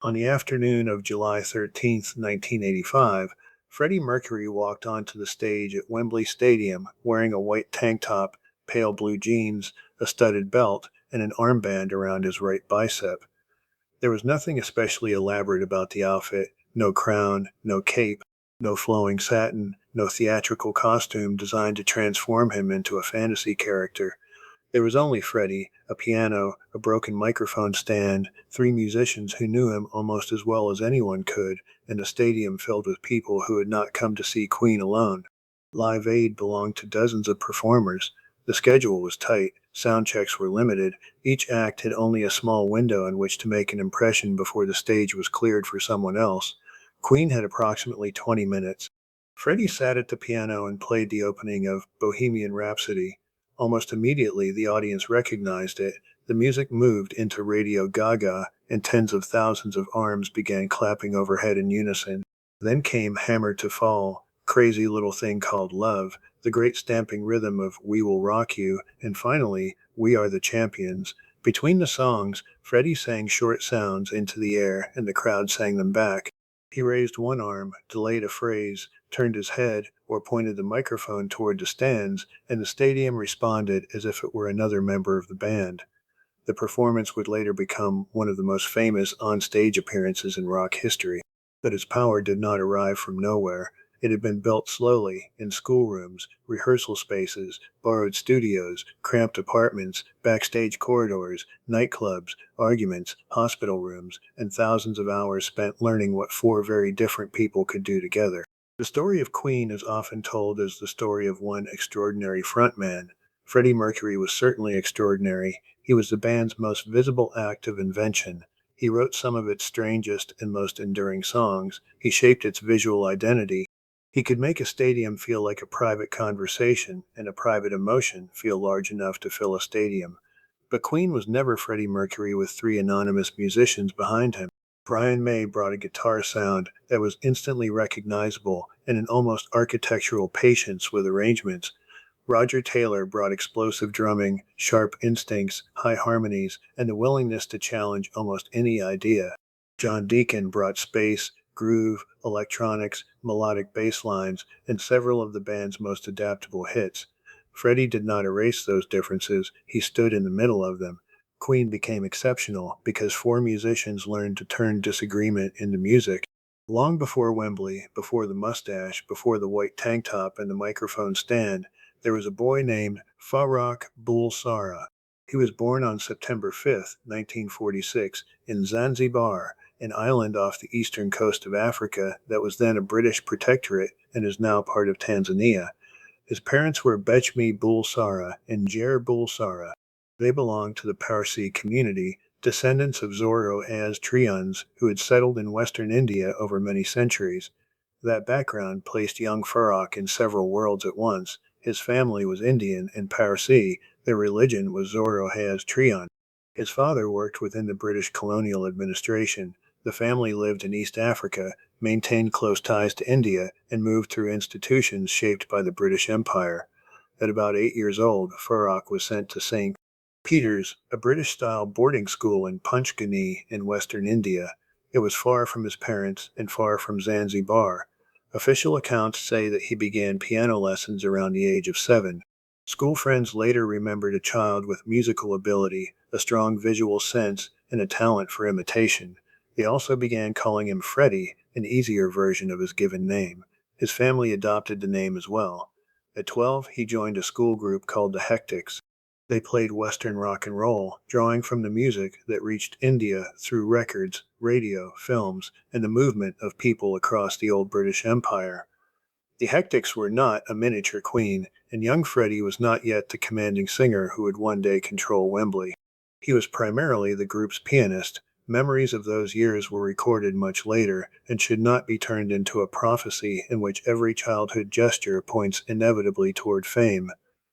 On the afternoon of July 13th, 1985, Freddie Mercury walked onto the stage at Wembley Stadium wearing a white tank top, pale blue jeans, a studded belt, and an armband around his right bicep. There was nothing especially elaborate about the outfit: no crown, no cape, no flowing satin, no theatrical costume designed to transform him into a fantasy character. There was only Freddie, a piano, a broken microphone stand, three musicians who knew him almost as well as anyone could, and a stadium filled with people who had not come to see Queen alone. Live Aid belonged to dozens of performers. The schedule was tight, sound checks were limited, each act had only a small window in which to make an impression before the stage was cleared for someone else. Queen had approximately 20 minutes. Freddie sat at the piano and played the opening of Bohemian Rhapsody. Almost immediately, the audience recognized it. The music moved into Radio Gaga, and tens of thousands of arms began clapping overhead in unison. Then came Hammer to Fall, Crazy Little Thing Called Love, the great stamping rhythm of We Will Rock You, and finally, We Are the Champions. Between the songs, Freddie sang short sounds into the air, and the crowd sang them back. He raised one arm, delayed a phrase, turned his head, or pointed the microphone toward the stands, and the stadium responded as if it were another member of the band. The performance would later become one of the most famous on-stage appearances in rock history. But its power did not arrive from nowhere. It had been built slowly, in schoolrooms, rehearsal spaces, borrowed studios, cramped apartments, backstage corridors, nightclubs, arguments, hospital rooms, and thousands of hours spent learning what four very different people could do together. The story of Queen is often told as the story of one extraordinary frontman. Freddie Mercury was certainly extraordinary. He was the band's most visible act of invention. He wrote some of its strangest and most enduring songs. He shaped its visual identity. He could make a stadium feel like a private conversation and a private emotion feel large enough to fill a stadium. But Queen was never Freddie Mercury with three anonymous musicians behind him. Brian May brought a guitar sound that was instantly recognizable and an almost architectural patience with arrangements. Roger Taylor brought explosive drumming, sharp instincts, high harmonies, and the willingness to challenge almost any idea. John Deacon brought space, groove, electronics, melodic bass lines, and several of the band's most adaptable hits. Freddie did not erase those differences, he stood in the middle of them. Queen became exceptional because four musicians learned to turn disagreement into music. Long before Wembley, before the mustache, before the white tank top and the microphone stand, there was a boy named Farrokh Bulsara. He was born on September 5th, 1946, in Zanzibar, an island off the eastern coast of Africa that was then a British protectorate and is now part of Tanzania. His parents were Bechmi Bulsara and Jer Bulsara. They belonged to the Parsi community, descendants of Zoroastrians who had settled in western India over many centuries. That background placed young Farrokh in several worlds at once. His family was Indian and Parsi, their religion was Zoroastrian. His father worked within the British colonial administration. The family lived in East Africa, maintained close ties to India, and moved through institutions shaped by the British Empire. At about 8 years old, Farrokh was sent to St. Peter's, a British-style boarding school in Panchgani in western India. It was far from his parents and far from Zanzibar. Official accounts say that he began piano lessons around the age of 7. School friends later remembered a child with musical ability, a strong visual sense, and a talent for imitation. They also began calling him Freddie, an easier version of his given name. His family adopted the name as well. At 12, he joined a school group called the Hectics. They played Western rock and roll, drawing from the music that reached India through records, radio, films, and the movement of people across the old British Empire. The Hectics were not a miniature Queen, and young Freddie was not yet the commanding singer who would one day control Wembley. He was primarily the group's pianist. Memories of those years were recorded much later and should not be turned into a prophecy in which every childhood gesture points inevitably toward fame.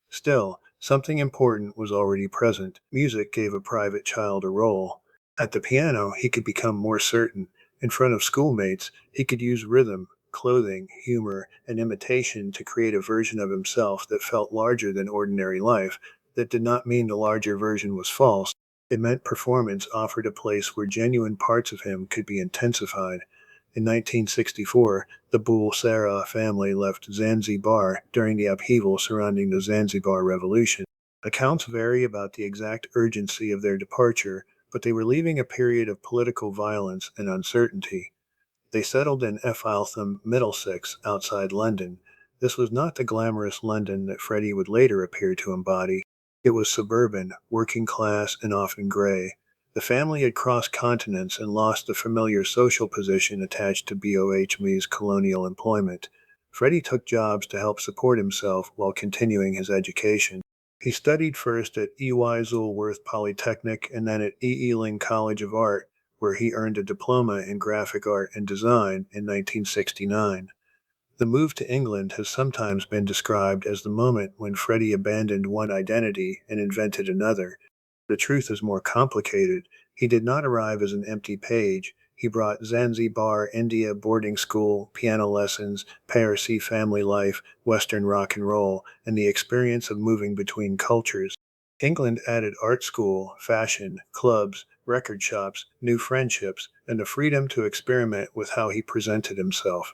Still, something important was already present. Music gave a private child a role. At the piano, he could become more certain. In front of schoolmates, he could use rhythm, clothing, humor, and imitation to create a version of himself that felt larger than ordinary life. That did not mean the larger version was false. It meant performance offered a place where genuine parts of him could be intensified. In 1964, the Bull Serra family left Zanzibar during the upheaval surrounding the Zanzibar Revolution. Accounts vary about the exact urgency of their departure, but they were leaving a period of political violence and uncertainty. They settled in Effingham, Middlesex, outside London. This was not the glamorous London that Freddie would later appear to embody. It was suburban, working class, and often gray. The family had crossed continents and lost the familiar social position attached to BOHM's colonial employment. Freddie took jobs to help support himself while continuing his education. He studied first at E.Y. Zulworth Polytechnic and then at E. Ealing College of Art, where he earned a diploma in graphic art and design in 1969. The move to England has sometimes been described as the moment when Freddie abandoned one identity and invented another. The truth is more complicated. He did not arrive as an empty page. He brought Zanzibar, India, boarding school, piano lessons, Parsi family life, Western rock and roll, and the experience of moving between cultures. England added art school, fashion, clubs, record shops, new friendships, and the freedom to experiment with how he presented himself.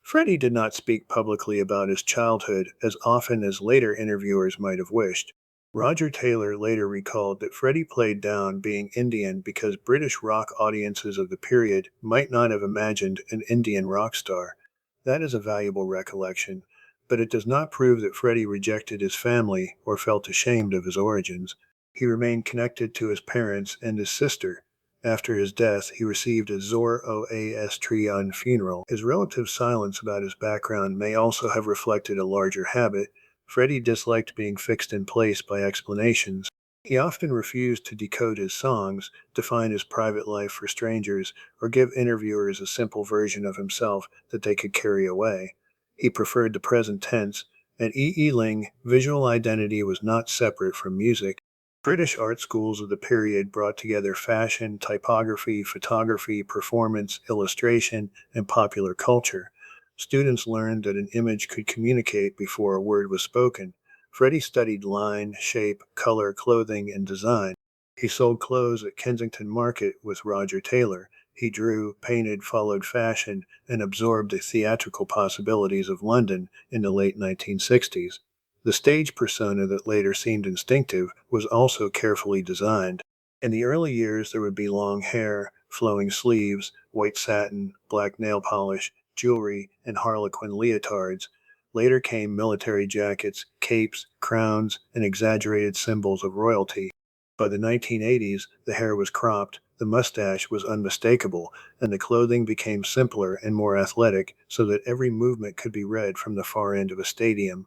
Freddie did not speak publicly about his childhood as often as later interviewers might have wished. Roger Taylor later recalled that Freddie played down being Indian because British rock audiences of the period might not have imagined an Indian rock star. That is a valuable recollection, but it does not prove that Freddie rejected his family or felt ashamed of his origins. He remained connected to his parents and his sister. After his death, he received a Zoroastrian funeral. His relatives' silence about his background may also have reflected a larger habit. Freddie disliked being fixed in place by explanations. He often refused to decode his songs, define his private life for strangers, or give interviewers a simple version of himself that they could carry away. He preferred the present tense. At E. Ealing, visual identity was not separate from music. British art schools of the period brought together fashion, typography, photography, performance, illustration, and popular culture. Students learned that an image could communicate before a word was spoken. Freddie studied line, shape, color, clothing, and design. He sold clothes at Kensington Market with Roger Taylor. He drew, painted, followed fashion, and absorbed the theatrical possibilities of London in the late 1960s. The stage persona that later seemed instinctive was also carefully designed. In the early years, there would be long hair, flowing sleeves, white satin, black nail polish, jewelry, and harlequin leotards. Later came military jackets, capes, crowns, and exaggerated symbols of royalty. By the 1980s, the hair was cropped, the mustache was unmistakable, and the clothing became simpler and more athletic so that every movement could be read from the far end of a stadium.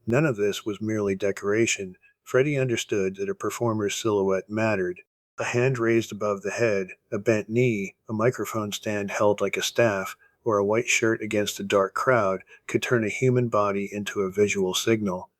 None of this was merely decoration. Freddie understood that a performer's silhouette mattered. A hand raised above the head, a bent knee, a microphone stand held like a staff, or a white shirt against a dark crowd could turn a human body into a visual signal.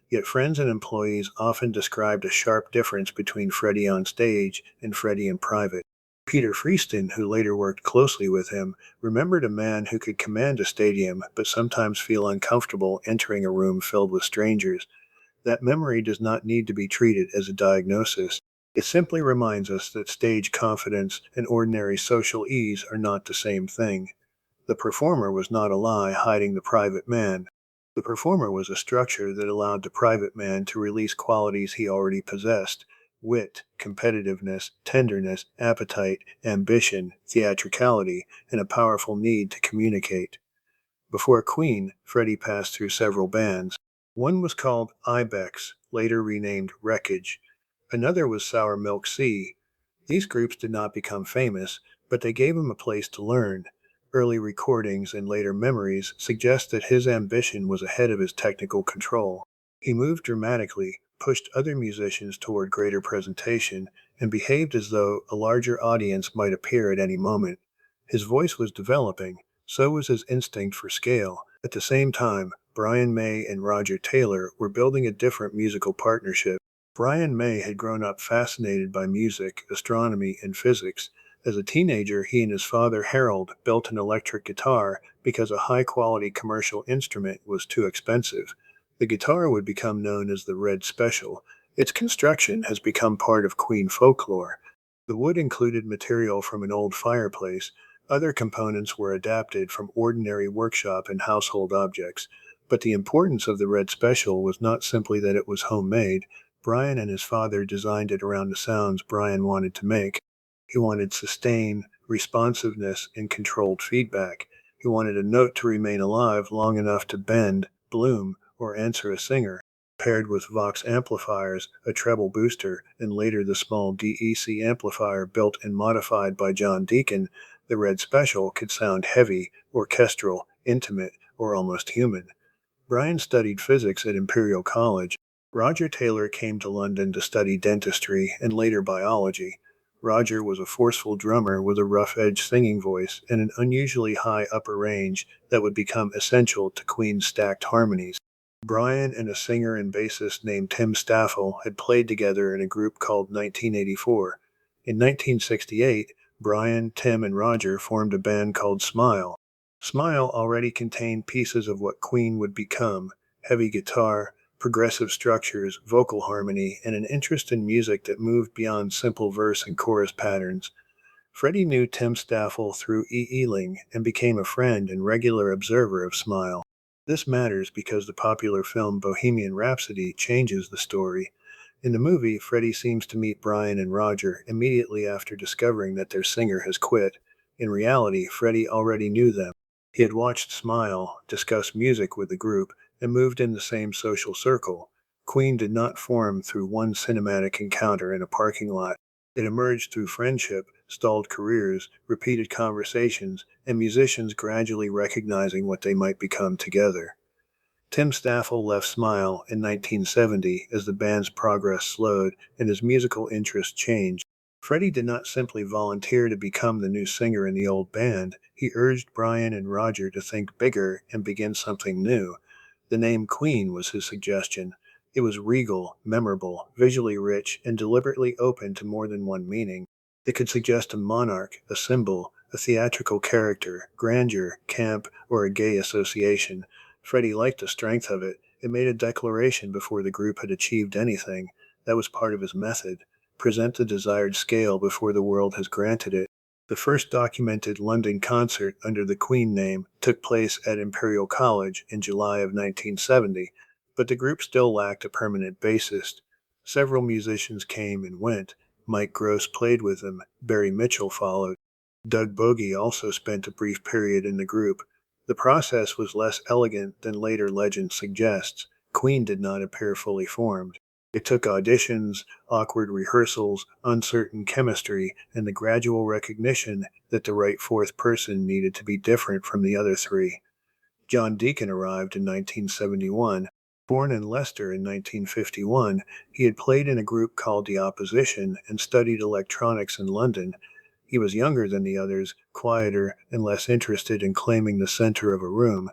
Yet friends and employees often described a sharp difference between Freddie on stage and Freddie in private. Peter Freeston, who later worked closely with him, remembered a man who could command a stadium but sometimes feel uncomfortable entering a room filled with strangers. That memory does not need to be treated as a diagnosis. It simply reminds us that stage confidence and ordinary social ease are not the same thing. The performer was not a lie hiding the private man. The performer was a structure that allowed the private man to release qualities he already possessed: wit, competitiveness, tenderness, appetite, ambition, theatricality, and a powerful need to communicate. Before Queen, Freddie passed through several bands. One was called Ibex, later renamed Wreckage. Another was Sour Milk Sea. These groups did not become famous, but they gave him a place to learn. Early recordings and later memories suggest that his ambition was ahead of his technical control. He moved dramatically, pushed other musicians toward greater presentation, and behaved as though a larger audience might appear at any moment. His voice was developing, so was his instinct for scale. At the same time, Brian May and Roger Taylor were building a different musical partnership. Brian May had grown up fascinated by music, astronomy, and physics. As a teenager, he and his father Harold built an electric guitar because a high-quality commercial instrument was too expensive. The guitar would become known as the Red Special. Its construction has become part of Queen folklore. The wood included material from an old fireplace. Other components were adapted from ordinary workshop and household objects. But the importance of the Red Special was not simply that it was homemade. Brian and his father designed it around the sounds Brian wanted to make. He wanted sustain, responsiveness, and controlled feedback. He wanted a note to remain alive long enough to bend, bloom, or answer a singer. Paired with Vox amplifiers, a treble booster, and later the small DEC amplifier built and modified by John Deacon, the Red Special could sound heavy, orchestral, intimate, or almost human. Brian studied physics at Imperial College. Roger Taylor came to London to study dentistry and later biology. Roger was a forceful drummer with a rough-edged singing voice and an unusually high upper range that would become essential to Queen's stacked harmonies. Brian and a singer and bassist named Tim Staffel had played together in a group called 1984. In 1968, Brian, Tim, and Roger formed a band called Smile. Smile already contained pieces of what Queen would become: heavy guitar, progressive structures, vocal harmony, and an interest in music that moved beyond simple verse and chorus patterns. Freddie knew Tim Staffel through Ealing and became a friend and regular observer of Smile. This matters because the popular film Bohemian Rhapsody changes the story. In the movie, Freddie seems to meet Brian and Roger immediately after discovering that their singer has quit. In reality, Freddie already knew them. He had watched Smile, discuss music with the group, and moved in the same social circle. Queen did not form through one cinematic encounter in a parking lot. It emerged through friendship, stalled careers, repeated conversations, and musicians gradually recognizing what they might become together. Tim Staffel left Smile in 1970 as the band's progress slowed and his musical interests changed. Freddie did not simply volunteer to become the new singer in the old band. He urged Brian and Roger to think bigger and begin something new. The name Queen was his suggestion. It was regal, memorable, visually rich, and deliberately open to more than one meaning. It could suggest a monarch, a symbol, a theatrical character, grandeur, camp, or a gay association. Freddie liked the strength of it. It made a declaration before the group had achieved anything. That was part of his method. Present the desired scale before the world has granted it. The first documented London concert under the Queen name took place at Imperial College in July of 1970, but the group still lacked a permanent bassist. Several musicians came and went. Mike Gross played with them. Barry Mitchell followed. Doug Bogie also spent a brief period in the group. The process was less elegant than later legend suggests. Queen did not appear fully formed. It took auditions, awkward rehearsals, uncertain chemistry, and the gradual recognition that the right fourth person needed to be different from the other three. John Deacon arrived in 1971. Born in Leicester in 1951, he had played in a group called The Opposition and studied electronics in London. He was younger than the others, quieter, and less interested in claiming the center of a room.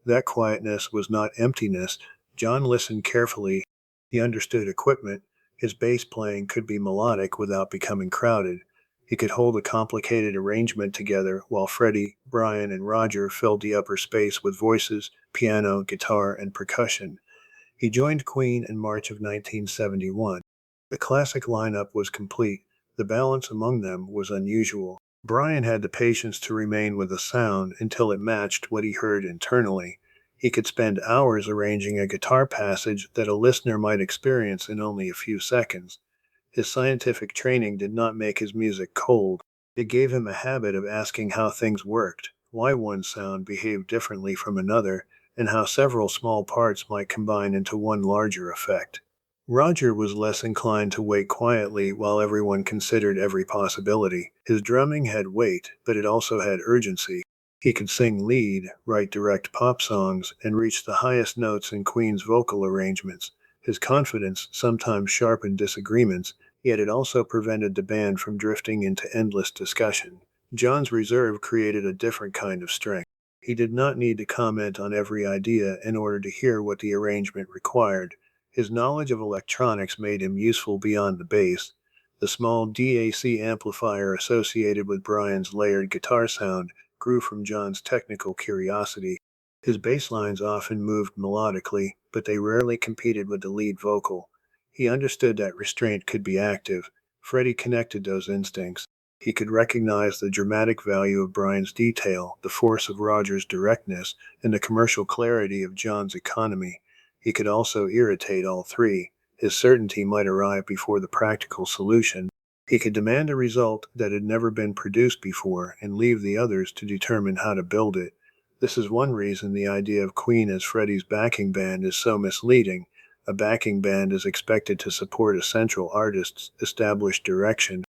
That quietness was not emptiness. John listened carefully. He understood equipment. His bass playing could be melodic without becoming crowded. He could hold a complicated arrangement together while Freddie, Brian, and Roger filled the upper space with voices, piano, guitar, and percussion. He joined Queen in March of 1971. The classic lineup was complete. The balance among them was unusual. Brian had the patience to remain with the sound until it matched what he heard internally. He could spend hours arranging a guitar passage that a listener might experience in only a few seconds. His scientific training did not make his music cold. It gave him a habit of asking how things worked, why one sound behaved differently from another, and how several small parts might combine into one larger effect. Roger was less inclined to wait quietly while everyone considered every possibility. His drumming had weight, but it also had urgency. He could sing lead, write direct pop songs, and reach the highest notes in Queen's vocal arrangements. His confidence sometimes sharpened disagreements, yet it also prevented the band from drifting into endless discussion. John's reserve created a different kind of strength. He did not need to comment on every idea in order to hear what the arrangement required. His knowledge of electronics made him useful beyond the bass. The small DAC amplifier associated with Brian's layered guitar sound grew from John's technical curiosity. His bass lines often moved melodically, but they rarely competed with the lead vocal. He understood that restraint could be active. Freddie connected those instincts. He could recognize the dramatic value of Brian's detail, the force of Roger's directness, and the commercial clarity of John's economy. He could also irritate all three. His certainty might arrive before the practical solution. He could demand a result that had never been produced before and leave the others to determine how to build it. This is one reason the idea of Queen as Freddie's backing band is so misleading. A backing band is expected to support a central artist's established direction.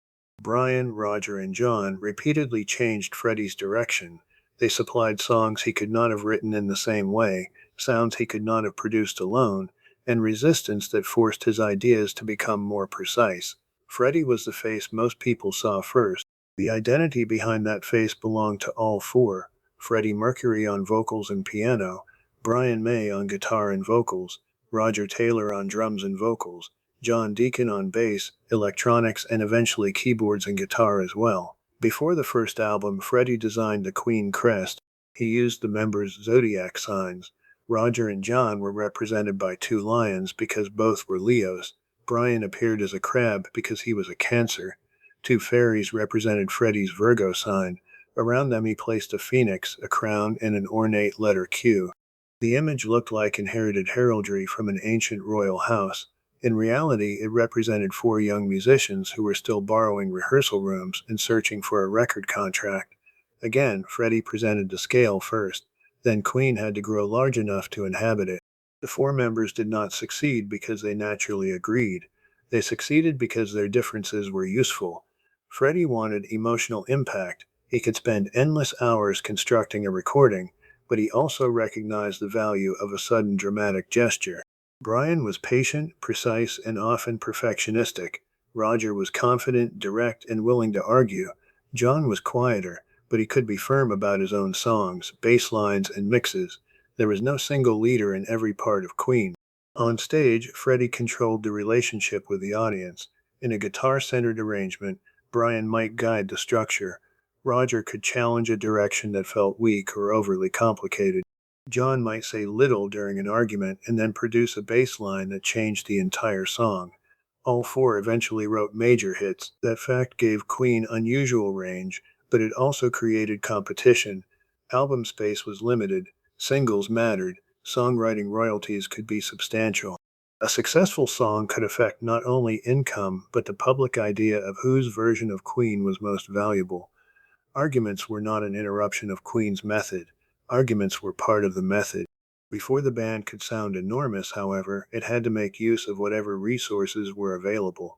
Brian, Roger, and John repeatedly changed Freddie's direction. They supplied songs he could not have written in the same way, sounds he could not have produced alone, and resistance that forced his ideas to become more precise. Freddie was the face most people saw first. The identity behind that face belonged to all four: Freddie Mercury on vocals and piano, Brian May on guitar and vocals, Roger Taylor on drums and vocals, John Deacon on bass, electronics, and eventually keyboards and guitar as well. Before the first album, Freddie designed the Queen crest. He used the members' zodiac signs. Roger and John were represented by two lions because both were Leos. Brian appeared as a crab because he was a Cancer. Two fairies represented Freddie's Virgo sign. Around them he placed a phoenix, a crown, and an ornate letter Q. The image looked like inherited heraldry from an ancient royal house. In reality, it represented four young musicians who were still borrowing rehearsal rooms and searching for a record contract. Again, Freddie presented the scale first. Then Queen had to grow large enough to inhabit it. The four members did not succeed because they naturally agreed. They succeeded because their differences were useful. Freddie wanted emotional impact. He could spend endless hours constructing a recording, but he also recognized the value of a sudden dramatic gesture. Brian was patient, precise, and often perfectionistic. Roger was confident, direct, and willing to argue. John was quieter, but he could be firm about his own songs, bass lines, and mixes. There was no single leader in every part of Queen. On stage, Freddie controlled the relationship with the audience. In a guitar-centered arrangement, Brian might guide the structure. Roger could challenge a direction that felt weak or overly complicated. John might say little during an argument and then produce a bass line that changed the entire song. All four eventually wrote major hits. That fact gave Queen unusual range, but it also created competition. Album space was limited. Singles mattered. Songwriting royalties could be substantial. A successful song could affect not only income, but the public idea of whose version of Queen was most valuable. Arguments were not an interruption of Queen's method. Arguments were part of the method. Before the band could sound enormous, however, it had to make use of whatever resources were available.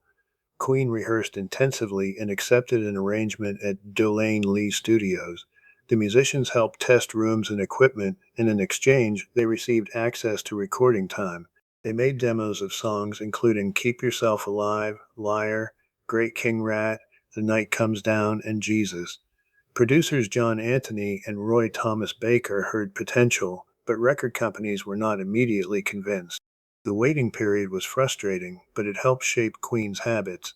Queen rehearsed intensively and accepted an arrangement at Delane Lee Studios. The musicians helped test rooms and equipment, and in exchange, they received access to recording time. They made demos of songs including Keep Yourself Alive, Liar, Great King Rat, The Night Comes Down, and Jesus. Producers John Anthony and Roy Thomas Baker heard potential, but record companies were not immediately convinced. The waiting period was frustrating, but it helped shape Queen's habits.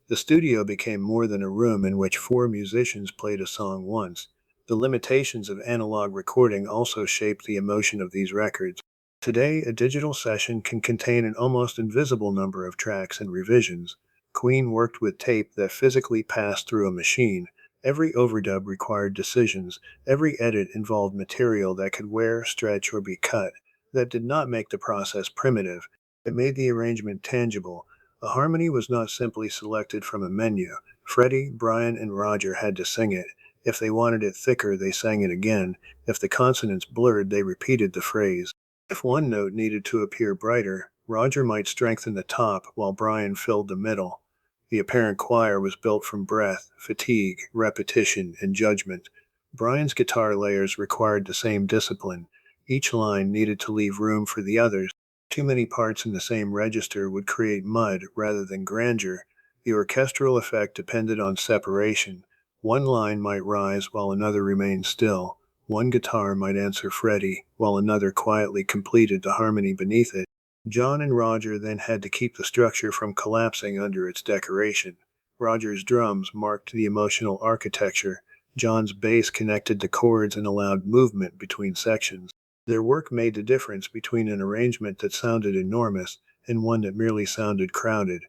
The studio became more than a room in which four musicians played a song once. The limitations of analog recording also shaped the emotion of these records. Today, a digital session can contain an almost invisible number of tracks and revisions. Queen worked with tape that physically passed through a machine. Every overdub required decisions. Every edit involved material that could wear, stretch, or be cut. That did not make the process primitive. It made the arrangement tangible. A harmony was not simply selected from a menu. Freddie, Brian, and Roger had to sing it. If they wanted it thicker, they sang it again. If the consonants blurred, they repeated the phrase. If one note needed to appear brighter, Roger might strengthen the top while Brian filled the middle. The apparent choir was built from breath, fatigue, repetition, and judgment. Brian's guitar layers required the same discipline. Each line needed to leave room for the others. Too many parts in the same register would create mud rather than grandeur. The orchestral effect depended on separation. One line might rise while another remained still. One guitar might answer Freddie, while another quietly completed the harmony beneath it. John and Roger then had to keep the structure from collapsing under its decoration. Roger's drums marked the emotional architecture. John's bass connected the chords and allowed movement between sections. Their work made the difference between an arrangement that sounded enormous and one that merely sounded crowded.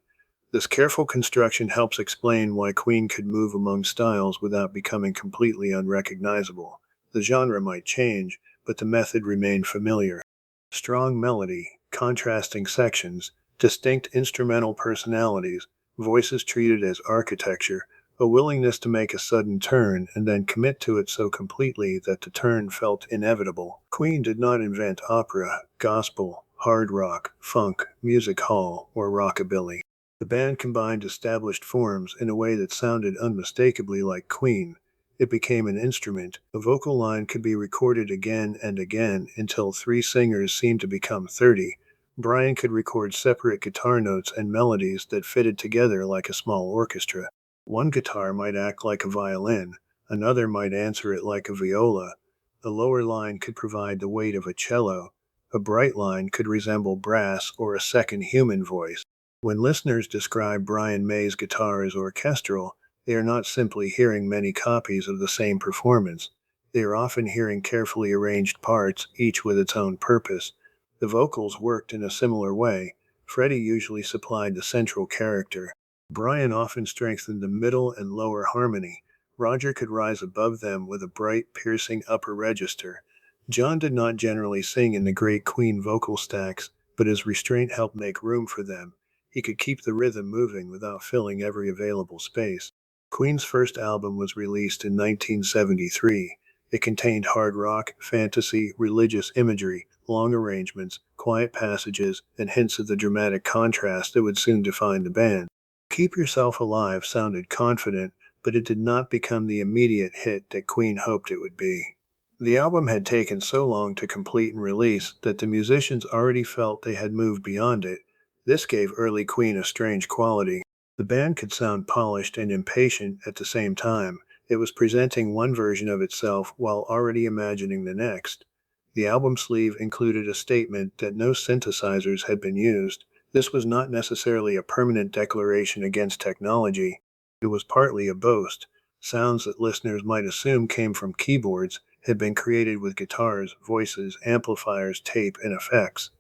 This careful construction helps explain why Queen could move among styles without becoming completely unrecognizable. The genre might change, but the method remained familiar. Strong melody, contrasting sections, distinct instrumental personalities, voices treated as architecture, a willingness to make a sudden turn and then commit to it so completely that the turn felt inevitable. Queen did not invent opera, gospel, hard rock, funk, music hall, or rockabilly. The band combined established forms in a way that sounded unmistakably like Queen. It became an instrument. A vocal line could be recorded again and again until three singers seemed to become 30. Brian could record separate guitar notes and melodies that fitted together like a small orchestra. One guitar might act like a violin, another might answer it like a viola. The lower line could provide the weight of a cello. A bright line could resemble brass or a second human voice. When listeners describe Brian May's guitar as orchestral, they are not simply hearing many copies of the same performance. They are often hearing carefully arranged parts, each with its own purpose. The vocals worked in a similar way. Freddie usually supplied the central character. Brian often strengthened the middle and lower harmony. Roger could rise above them with a bright, piercing upper register. John did not generally sing in the great Queen vocal stacks, but his restraint helped make room for them. He could keep the rhythm moving without filling every available space. Queen's first album was released in 1973. It contained hard rock, fantasy, religious imagery, long arrangements, quiet passages, and hints of the dramatic contrast that would soon define the band. Keep Yourself Alive sounded confident, but it did not become the immediate hit that Queen hoped it would be. The album had taken so long to complete and release that the musicians already felt they had moved beyond it. This gave early Queen a strange quality. The band could sound polished and impatient at the same time. It was presenting one version of itself while already imagining the next. The album sleeve included a statement that no synthesizers had been used. This was not necessarily a permanent declaration against technology. It was partly a boast. Sounds that listeners might assume came from keyboards had been created with guitars, voices, amplifiers, tape, and effects.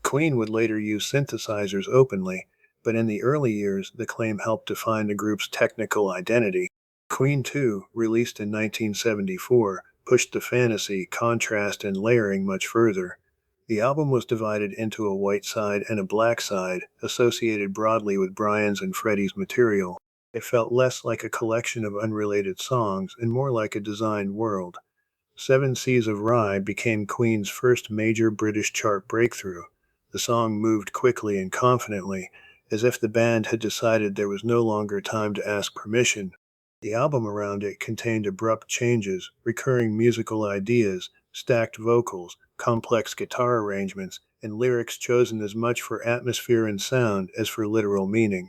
Queen would later use synthesizers openly, but in the early years, the claim helped define the group's technical identity. Queen 2, released in 1974, pushed the fantasy, contrast, and layering much further. The album was divided into a white side and a black side, associated broadly with Brian's and Freddie's material. It felt less like a collection of unrelated songs and more like a designed world. Seven Seas of Rye became Queen's first major British chart breakthrough. The song moved quickly and confidently, as if the band had decided there was no longer time to ask permission. The album around it contained abrupt changes, recurring musical ideas, stacked vocals, complex guitar arrangements, and lyrics chosen as much for atmosphere and sound as for literal meaning.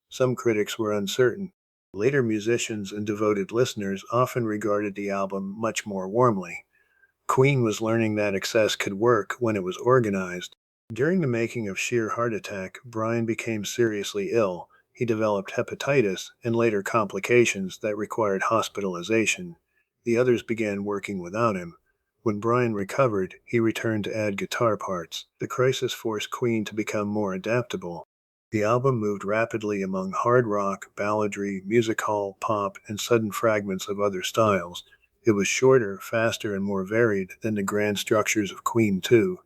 Some critics were uncertain. Later musicians and devoted listeners often regarded the album much more warmly. Queen was learning that excess could work when it was organized. During the making of Sheer Heart Attack, Brian became seriously ill. He developed hepatitis and later complications that required hospitalization. The others began working without him. When Brian recovered, he returned to add guitar parts. The crisis forced Queen to become more adaptable. The album moved rapidly among hard rock, balladry, music hall, pop, and sudden fragments of other styles. It was shorter, faster, and more varied than the grand structures of Queen 2.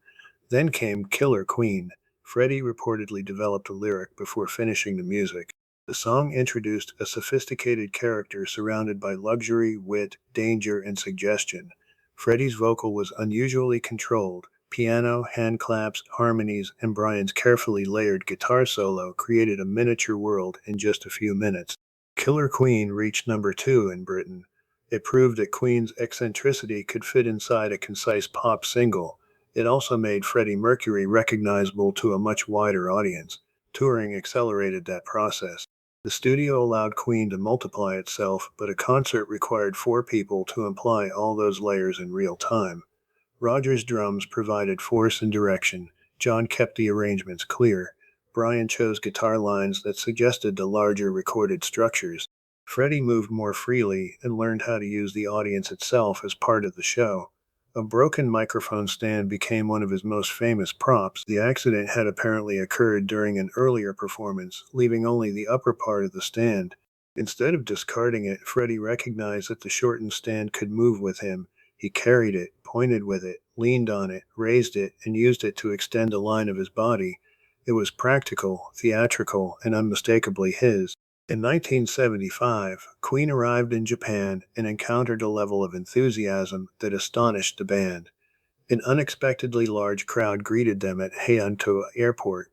Then came Killer Queen. Freddie reportedly developed a lyric before finishing the music. The song introduced a sophisticated character surrounded by luxury, wit, danger, and suggestion. Freddie's vocal was unusually controlled. Piano, hand claps, harmonies, and Brian's carefully layered guitar solo created a miniature world in just a few minutes. Killer Queen reached number 2 in Britain. It proved that Queen's eccentricity could fit inside a concise pop single. It also made Freddie Mercury recognizable to a much wider audience. Touring accelerated that process. The studio allowed Queen to multiply itself, but a concert required 4 people to imply all those layers in real time. Roger's drums provided force and direction. John kept the arrangements clear. Brian chose guitar lines that suggested the larger recorded structures. Freddie moved more freely and learned how to use the audience itself as part of the show. A broken microphone stand became one of his most famous props. The accident had apparently occurred during an earlier performance, leaving only the upper part of the stand. Instead of discarding it, Freddie recognized that the shortened stand could move with him. He carried it, pointed with it, leaned on it, raised it, and used it to extend a line of his body. It was practical, theatrical, and unmistakably his. In 1975, Queen arrived in Japan and encountered a level of enthusiasm that astonished the band. An unexpectedly large crowd greeted them at Heianto Airport.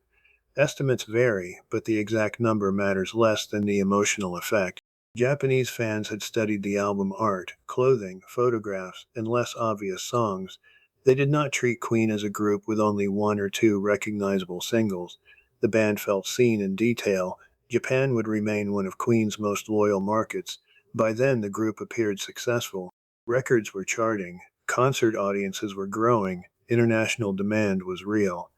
Estimates vary, but the exact number matters less than the emotional effect. Japanese fans had studied the album art, clothing, photographs, and less obvious songs. They did not treat Queen as a group with only one or two recognizable singles. The band felt seen in detail. Japan would remain one of Queen's most loyal markets. By then, the group appeared successful. Records were charting, concert audiences were growing, international demand was real.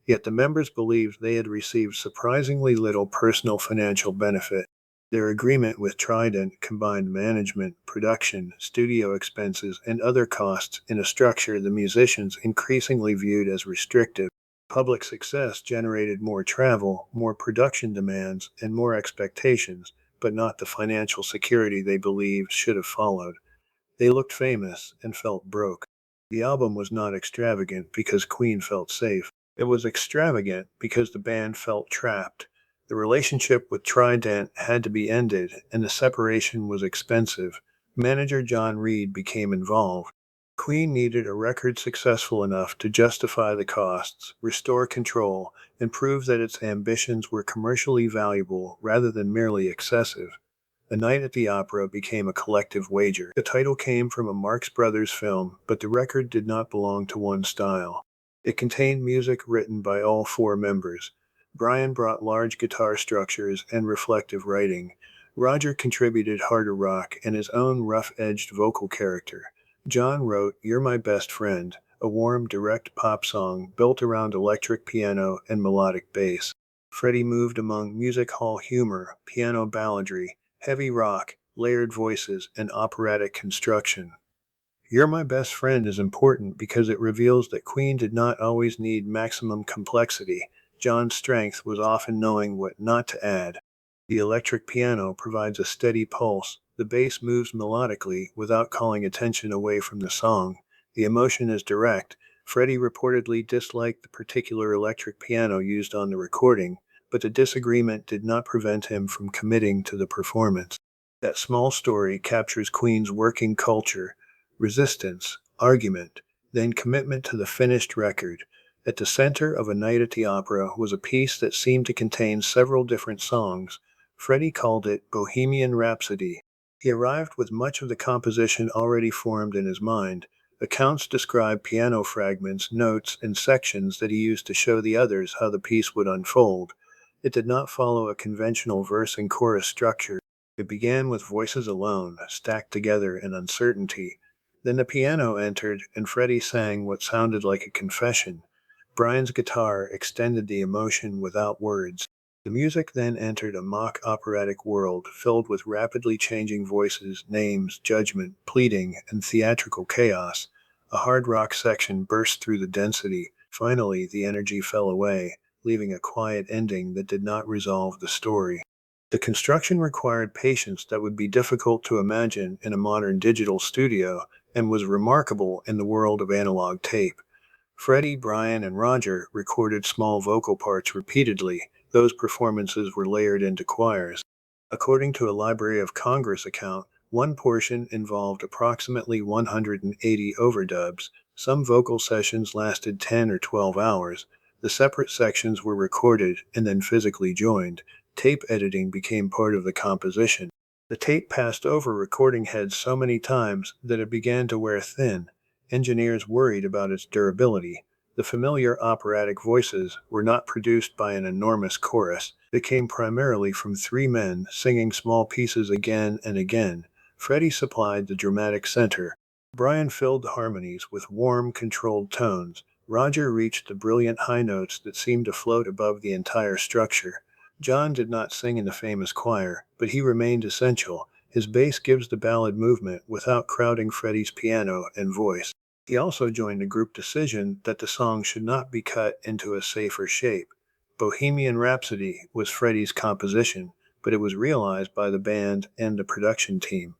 Yet the members believed they had received surprisingly little personal financial benefit. Their agreement with Trident combined management, production, studio expenses, and other costs in a structure the musicians increasingly viewed as restrictive. Public success generated more travel, more production demands, and more expectations, but not the financial security they believed should have followed. They looked famous and felt broke. The album was not extravagant because Queen felt safe. It was extravagant because the band felt trapped. The relationship with Trident had to be ended, and the separation was expensive. Manager John Reed became involved. Queen needed a record successful enough to justify the costs, restore control, and prove that its ambitions were commercially valuable rather than merely excessive. A Night at the Opera became a collective wager. The title came from a Marx Brothers film, but the record did not belong to one style. It contained music written by all four members. Brian brought large guitar structures and reflective writing. Roger contributed harder rock and his own rough-edged vocal character. John wrote You're My Best Friend, a warm, direct pop song built around electric piano and melodic bass. Freddie moved among music hall humor, piano balladry, heavy rock, layered voices, and operatic construction. You're My Best Friend is important because it reveals that Queen did not always need maximum complexity. John's strength was often knowing what not to add. The electric piano provides a steady pulse. The bass moves melodically without calling attention away from the song. The emotion is direct. Freddie reportedly disliked the particular electric piano used on the recording, but the disagreement did not prevent him from committing to the performance. That small story captures Queen's working culture: resistance, argument, then commitment to the finished record. At the center of A Night at the Opera was a piece that seemed to contain several different songs. Freddie called it Bohemian Rhapsody. He arrived with much of the composition already formed in his mind. Accounts describe piano fragments, notes, and sections that he used to show the others how the piece would unfold. It did not follow a conventional verse and chorus structure. It began with voices alone, stacked together in uncertainty. Then the piano entered, and Freddie sang what sounded like a confession. Brian's guitar extended the emotion without words. The music then entered a mock operatic world filled with rapidly changing voices, names, judgment, pleading, and theatrical chaos. A hard rock section burst through the density. Finally, the energy fell away, leaving a quiet ending that did not resolve the story. The construction required patience that would be difficult to imagine in a modern digital studio and was remarkable in the world of analog tape. Freddie, Brian, and Roger recorded small vocal parts repeatedly. Those performances were layered into choirs. According to a Library of Congress account, one portion involved approximately 180 overdubs. Some vocal sessions lasted 10 or 12 hours. The separate sections were recorded and then physically joined. Tape editing became part of the composition. The tape passed over recording heads so many times that it began to wear thin. Engineers worried about its durability. The familiar operatic voices were not produced by an enormous chorus. They came primarily from three men singing small pieces again and again. Freddie supplied the dramatic center. Brian filled the harmonies with warm, controlled tones. Roger reached the brilliant high notes that seemed to float above the entire structure. John did not sing in the famous choir, but he remained essential. His bass gives the ballad movement without crowding Freddie's piano and voice. He also joined a group decision that the song should not be cut into a safer shape. Bohemian Rhapsody was Freddie's composition, but it was realized by the band and the production team.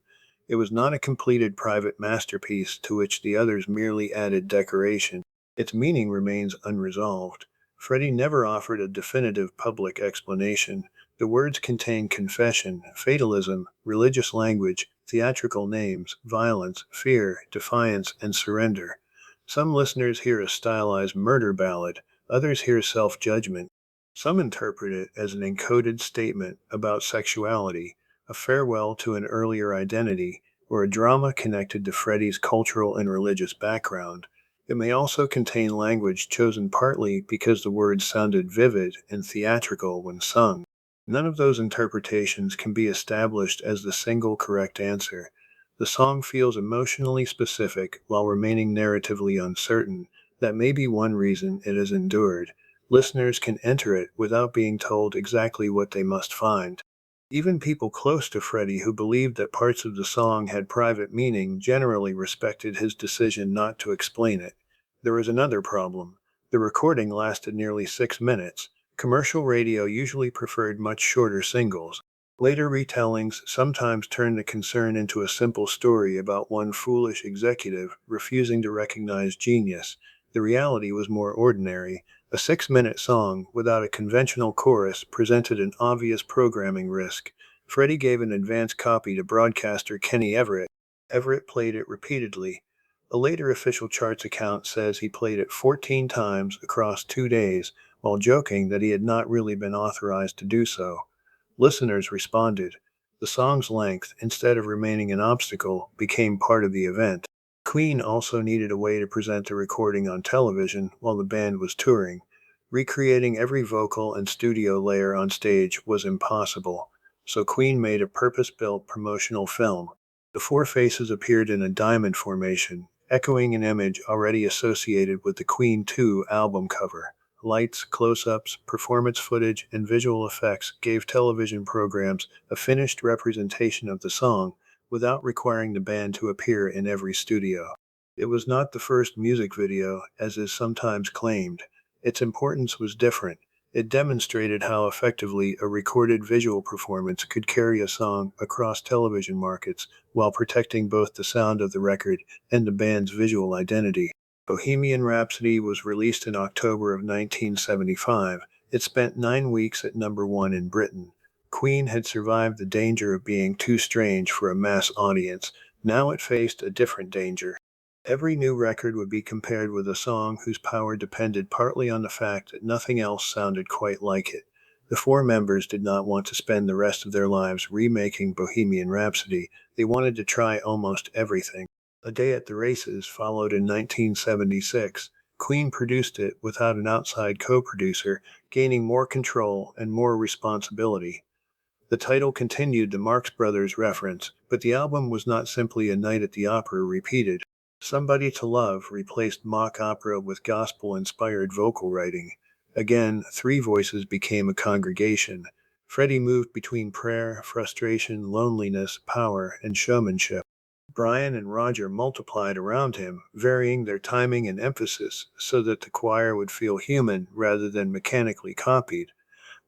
It was not a completed private masterpiece to which the others merely added decoration. Its meaning remains unresolved. Freddie never offered a definitive public explanation. The words contain confession, fatalism, religious language, theatrical names, violence, fear, defiance, and surrender. Some listeners hear a stylized murder ballad, others hear self judgment. Some interpret it as an encoded statement about sexuality, a farewell to an earlier identity, or a drama connected to Freddie's cultural and religious background. It may also contain language chosen partly because the words sounded vivid and theatrical when sung. None of those interpretations can be established as the single correct answer. The song feels emotionally specific while remaining narratively uncertain. That may be one reason it has endured. Listeners can enter it without being told exactly what they must find. Even people close to Freddie who believed that parts of the song had private meaning generally respected his decision not to explain it. There was another problem. The recording lasted nearly 6 minutes. Commercial radio usually preferred much shorter singles. Later retellings sometimes turned the concern into a simple story about one foolish executive refusing to recognize genius. The reality was more ordinary. A 6 minute song without a conventional chorus presented an obvious programming risk. Freddie gave an advance copy to broadcaster Kenny Everett. Everett played it repeatedly. A later official charts account says he played it 14 times across 2 days, while joking that he had not really been authorized to do so. Listeners responded. The song's length, instead of remaining an obstacle, became part of the event. Queen also needed a way to present the recording on television while the band was touring. Recreating every vocal and studio layer on stage was impossible, so Queen made a purpose-built promotional film. The four faces appeared in a diamond formation, echoing an image already associated with the Queen 2 album cover. Lights, close-ups, performance footage, and visual effects gave television programs a finished representation of the song without requiring the band to appear in every studio. It was not the first music video, as is sometimes claimed. Its importance was different. It demonstrated how effectively a recorded visual performance could carry a song across television markets while protecting both the sound of the record and the band's visual identity. Bohemian Rhapsody was released in October of 1975. It spent 9 weeks at number one in Britain. Queen had survived the danger of being too strange for a mass audience. Now it faced a different danger. Every new record would be compared with a song whose power depended partly on the fact that nothing else sounded quite like it. The four members did not want to spend the rest of their lives remaking Bohemian Rhapsody. They wanted to try almost everything. A Day at the Races followed in 1976. Queen produced it without an outside co-producer, gaining more control and more responsibility. The title continued the Marx Brothers reference, but the album was not simply a night at the opera repeated. Somebody to Love replaced mock opera with gospel-inspired vocal writing. Again, three voices became a congregation. Freddie moved between prayer, frustration, loneliness, power, and showmanship. Brian and Roger multiplied around him, varying their timing and emphasis so that the choir would feel human rather than mechanically copied.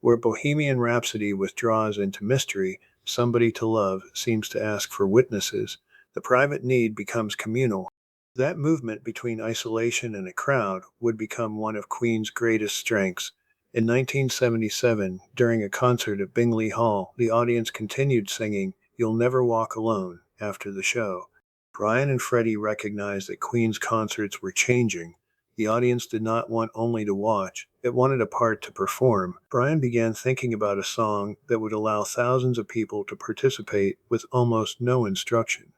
Where Bohemian Rhapsody withdraws into mystery, Somebody to Love seems to ask for witnesses. The private need becomes communal. That movement between isolation and a crowd would become one of Queen's greatest strengths. In 1977, during a concert at Bingley Hall, the audience continued singing You'll Never Walk Alone after the show. Brian and Freddie recognized that Queen's concerts were changing. The audience did not want only to watch, it wanted a part to perform. Brian began thinking about a song that would allow thousands of people to participate with almost no instruction.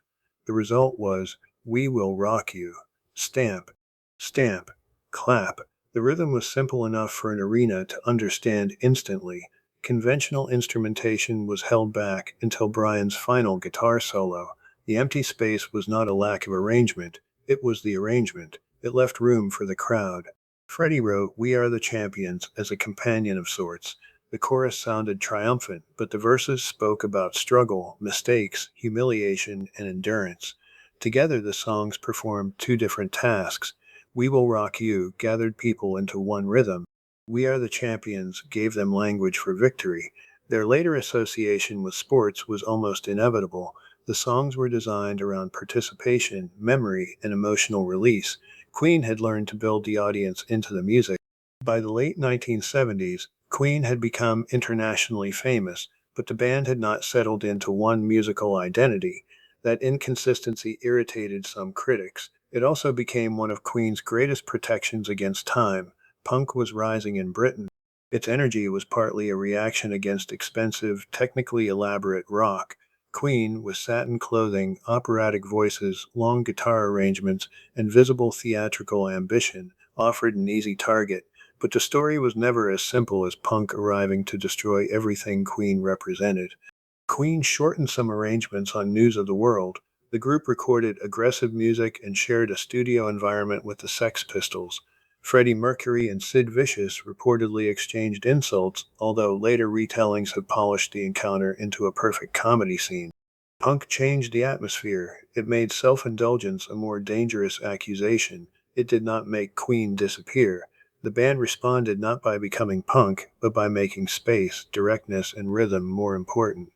The result was We Will Rock You. Stamp, stamp, clap. The rhythm was simple enough for an arena to understand instantly. Conventional instrumentation was held back until Brian's final guitar solo. The empty space was not a lack of arrangement, it was the arrangement. It left room for the crowd. Freddie wrote We Are the Champions as a companion of sorts. The chorus sounded triumphant, but the verses spoke about struggle, mistakes, humiliation, and endurance. Together, the songs performed two different tasks. We Will Rock You gathered people into one rhythm. We Are the Champions gave them language for victory. Their later association with sports was almost inevitable. The songs were designed around participation, memory, and emotional release. Queen had learned to build the audience into the music. By the late 1970s, Queen had become internationally famous, but the band had not settled into one musical identity. That inconsistency irritated some critics. It also became one of Queen's greatest protections against time. Punk was rising in Britain. Its energy was partly a reaction against expensive, technically elaborate rock. Queen, with satin clothing, operatic voices, long guitar arrangements, and visible theatrical ambition, offered an easy target. But the story was never as simple as Punk arriving to destroy everything Queen represented. Queen shortened some arrangements on News of the World. The group recorded aggressive music and shared a studio environment with the Sex Pistols. Freddie Mercury and Sid Vicious reportedly exchanged insults, although later retellings have polished the encounter into a perfect comedy scene. Punk changed the atmosphere. It made self-indulgence a more dangerous accusation. It did not make Queen disappear. The band responded not by becoming punk, but by making space, directness, and rhythm more important.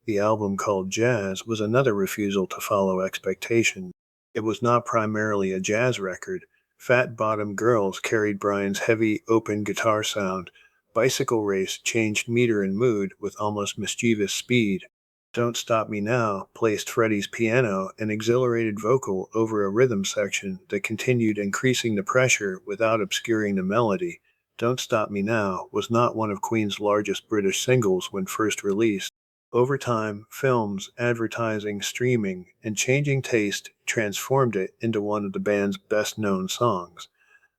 The album, called Jazz, was another refusal to follow expectation. It was not primarily a jazz record. Fat Bottom Girls carried Brian's heavy, open guitar sound. Bicycle Race changed meter and mood with almost mischievous speed. Don't Stop Me Now placed Freddie's piano and exhilarated vocal over a rhythm section that continued increasing the pressure without obscuring the melody. Don't Stop Me Now was not one of Queen's largest British singles when first released. Over time, films, advertising, streaming, and changing taste transformed it into one of the band's best-known songs.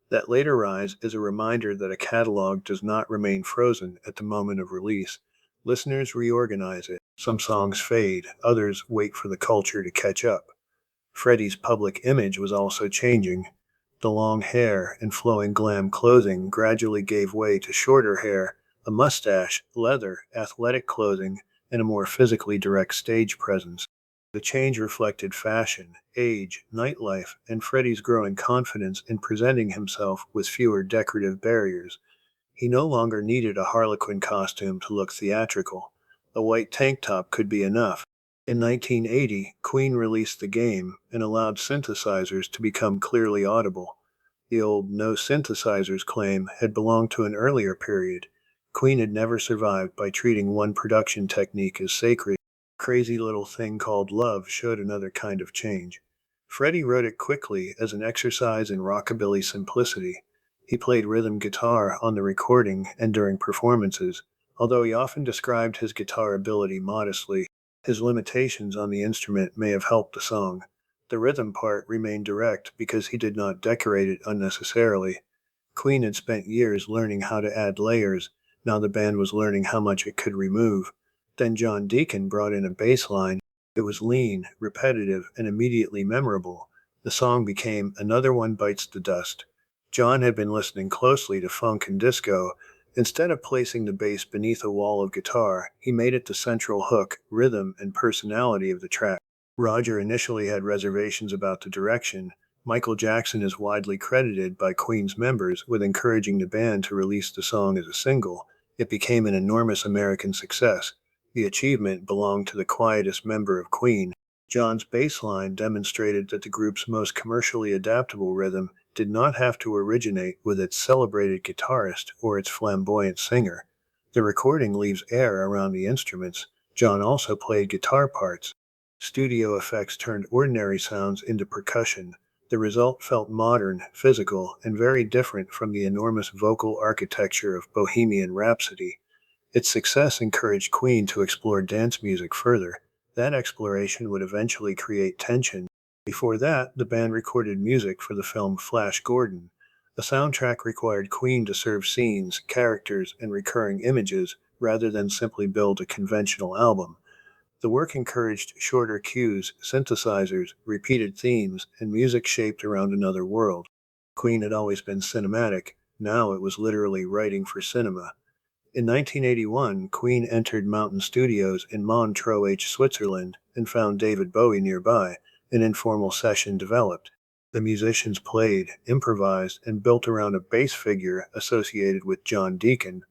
That later rise is a reminder that a catalog does not remain frozen at the moment of release. Listeners reorganize it. Some songs fade, others wait for the culture to catch up. Freddie's public image was also changing. The long hair and flowing glam clothing gradually gave way to shorter hair, a mustache, leather, athletic clothing, and a more physically direct stage presence. The change reflected fashion, age, nightlife, and Freddie's growing confidence in presenting himself with fewer decorative barriers. He no longer needed a harlequin costume to look theatrical. A white tank top could be enough. In 1980, Queen released The Game and allowed synthesizers to become clearly audible. The old no synthesizers claim had belonged to an earlier period. Queen had never survived by treating one production technique as sacred. Crazy Little Thing Called Love showed another kind of change. Freddie wrote it quickly as an exercise in rockabilly simplicity. He played rhythm guitar on the recording and during performances, although he often described his guitar ability modestly. His limitations on the instrument may have helped the song. The rhythm part remained direct because he did not decorate it unnecessarily. Queen had spent years learning how to add layers. Now the band was learning how much it could remove. Then John Deacon brought in a bass line. It was lean, repetitive, and immediately memorable. The song became Another One Bites the Dust. John had been listening closely to funk and disco. Instead of placing the bass beneath a wall of guitar, he made it the central hook, rhythm, and personality of the track. Roger initially had reservations about the direction. Michael Jackson is widely credited by Queen's members with encouraging the band to release the song as a single. It became an enormous American success. The achievement belonged to the quietest member of Queen. John's bass line demonstrated that the group's most commercially adaptable rhythm did not have to originate with its celebrated guitarist or its flamboyant singer. The recording leaves air around the instruments. John also played guitar parts. Studio effects turned ordinary sounds into percussion. The result felt modern, physical, and very different from the enormous vocal architecture of Bohemian Rhapsody. Its success encouraged Queen to explore dance music further. That exploration would eventually create tension. Before that, the band recorded music for the film Flash Gordon. The soundtrack required Queen to serve scenes, characters, and recurring images rather than simply build a conventional album. The work encouraged shorter cues, synthesizers, repeated themes, and music shaped around another world. Queen had always been cinematic. Now it was literally writing for cinema. In 1981, Queen entered Mountain Studios in Montreux, Switzerland, and found David Bowie nearby. an informal session developed. The musicians played, improvised, and built around a bass figure associated with John Deacon.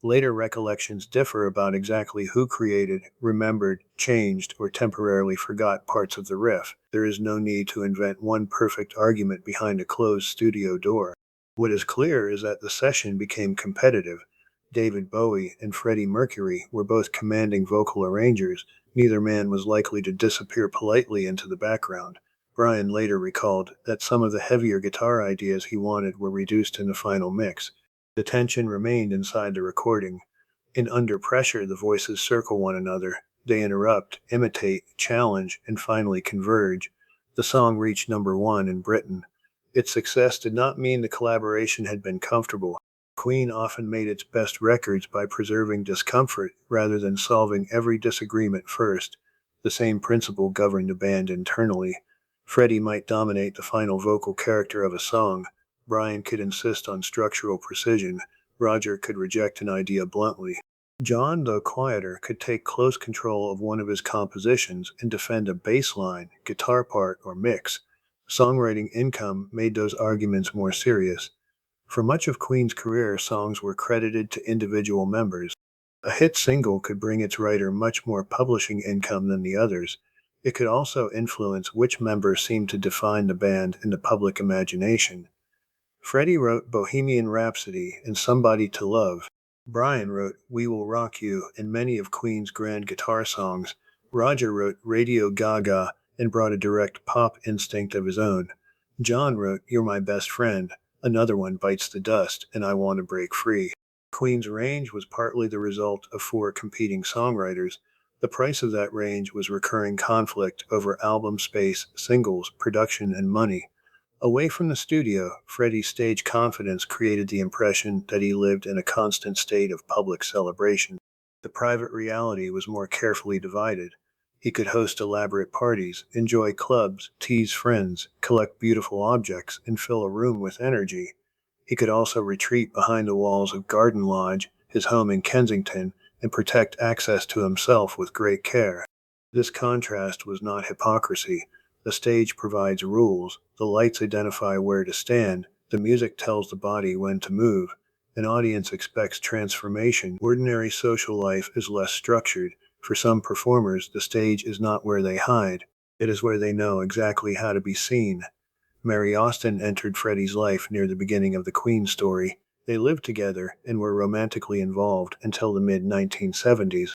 Later recollections differ about exactly who created, remembered, changed, or temporarily forgot parts of the riff. There is no need to invent one perfect argument behind a closed studio door. What is clear is that the session became competitive. David Bowie and Freddie Mercury were both commanding vocal arrangers. Neither man was likely to disappear politely into the background. Brian later recalled that some of the heavier guitar ideas he wanted were reduced in the final mix. The tension remained inside the recording. In Under Pressure, the voices circle one another. They interrupt, imitate, challenge, and finally converge. The song reached #1 in Britain. Its success did not mean the collaboration had been comfortable. Queen often made its best records by preserving discomfort rather than solving every disagreement first. The same principle governed the band internally. Freddie might dominate the final vocal character of a song. Brian could insist on structural precision. Roger could reject an idea bluntly. John, though quieter, could take close control of one of his compositions and defend a bass line, guitar part, or mix. Songwriting income made those arguments more serious. For much of Queen's career, songs were credited to individual members. A hit single could bring its writer much more publishing income than the others. It could also influence which members seemed to define the band in the public imagination. Freddie wrote Bohemian Rhapsody and Somebody to Love. Brian wrote We Will Rock You and many of Queen's grand guitar songs. Roger wrote Radio Gaga and brought a direct pop instinct of his own. John wrote You're My Best Friend, another one bites the dust, and I Want to Break Free. Queen's range was partly the result of four competing songwriters. The price of that range was recurring conflict over album space, singles, production, and money. Away from the studio, Freddie's stage confidence created the impression that he lived in a constant state of public celebration. The private reality was more carefully divided. He could host elaborate parties, enjoy clubs, tease friends, collect beautiful objects, and fill a room with energy. He could also retreat behind the walls of Garden Lodge, his home in Kensington, and protect access to himself with great care. This contrast was not hypocrisy. The stage provides rules, the lights identify where to stand, the music tells the body when to move. An audience expects transformation. Ordinary social life is less structured. For some performers, the stage is not where they hide. It is where they know exactly how to be seen. Mary Austin entered Freddie's life near the beginning of the Queen story. They lived together and were romantically involved until the mid-1970s.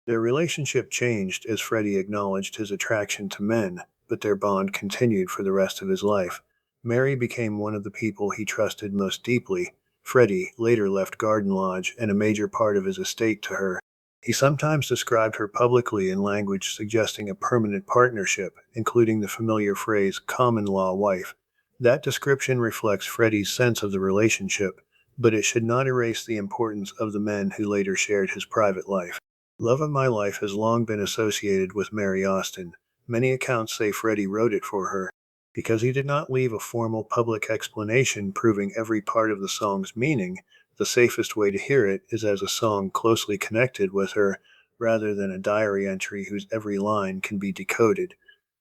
Their relationship changed as Freddie acknowledged his attraction to men, but their bond continued for the rest of his life. Mary became one of the people he trusted most deeply. Freddie later left Garden Lodge and a major part of his estate to her. He sometimes described her publicly in language suggesting a permanent partnership, including the familiar phrase common-law wife. That description reflects Freddie's sense of the relationship, but it should not erase the importance of the men who later shared his private life. Love of My Life has long been associated with Mary Austin. Many accounts say Freddie wrote it for her. Because he did not leave a formal public explanation proving every part of the song's meaning, the safest way to hear it is as a song closely connected with her, rather than a diary entry whose every line can be decoded.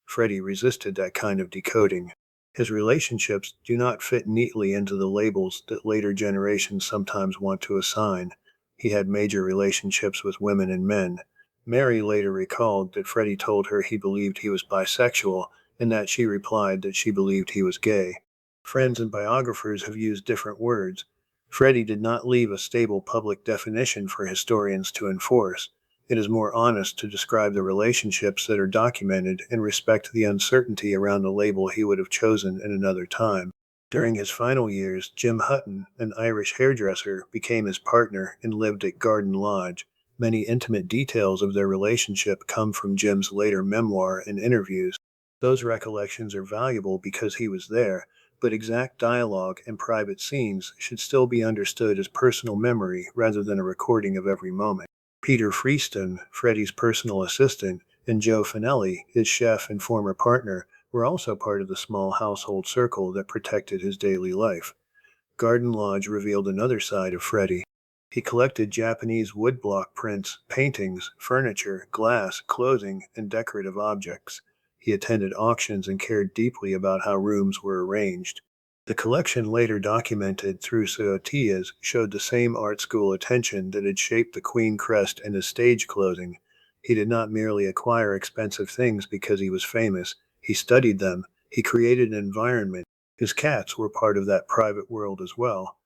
Freddie resisted that kind of decoding. His relationships do not fit neatly into the labels that later generations sometimes want to assign. He had major relationships with women and men. Mary later recalled that Freddie told her he believed he was bisexual, and that she replied that she believed he was gay. Friends and biographers have used different words. Freddie did not leave a stable public definition for historians to enforce. It is more honest to describe the relationships that are documented and respect the uncertainty around the label he would have chosen in another time. During his final years, Jim Hutton, an Irish hairdresser, became his partner and lived at Garden Lodge. Many intimate details of their relationship come from Jim's later memoir and interviews. Those recollections are valuable because he was there, but exact dialogue and private scenes should still be understood as personal memory rather than a recording of every moment. Peter Freeston, Freddie's personal assistant, and Joe Finelli, his chef and former partner, were also part of the small household circle that protected his daily life. Garden Lodge revealed another side of Freddie. He collected Japanese woodblock prints, paintings, furniture, glass, clothing, and decorative objects. He attended auctions and cared deeply about how rooms were arranged. The collection, later documented through Sotias, showed the same art school attention that had shaped the Queen crest and his stage clothing. He did not merely acquire expensive things because he was famous. He studied them. He created an environment. His cats were part of that private world as well.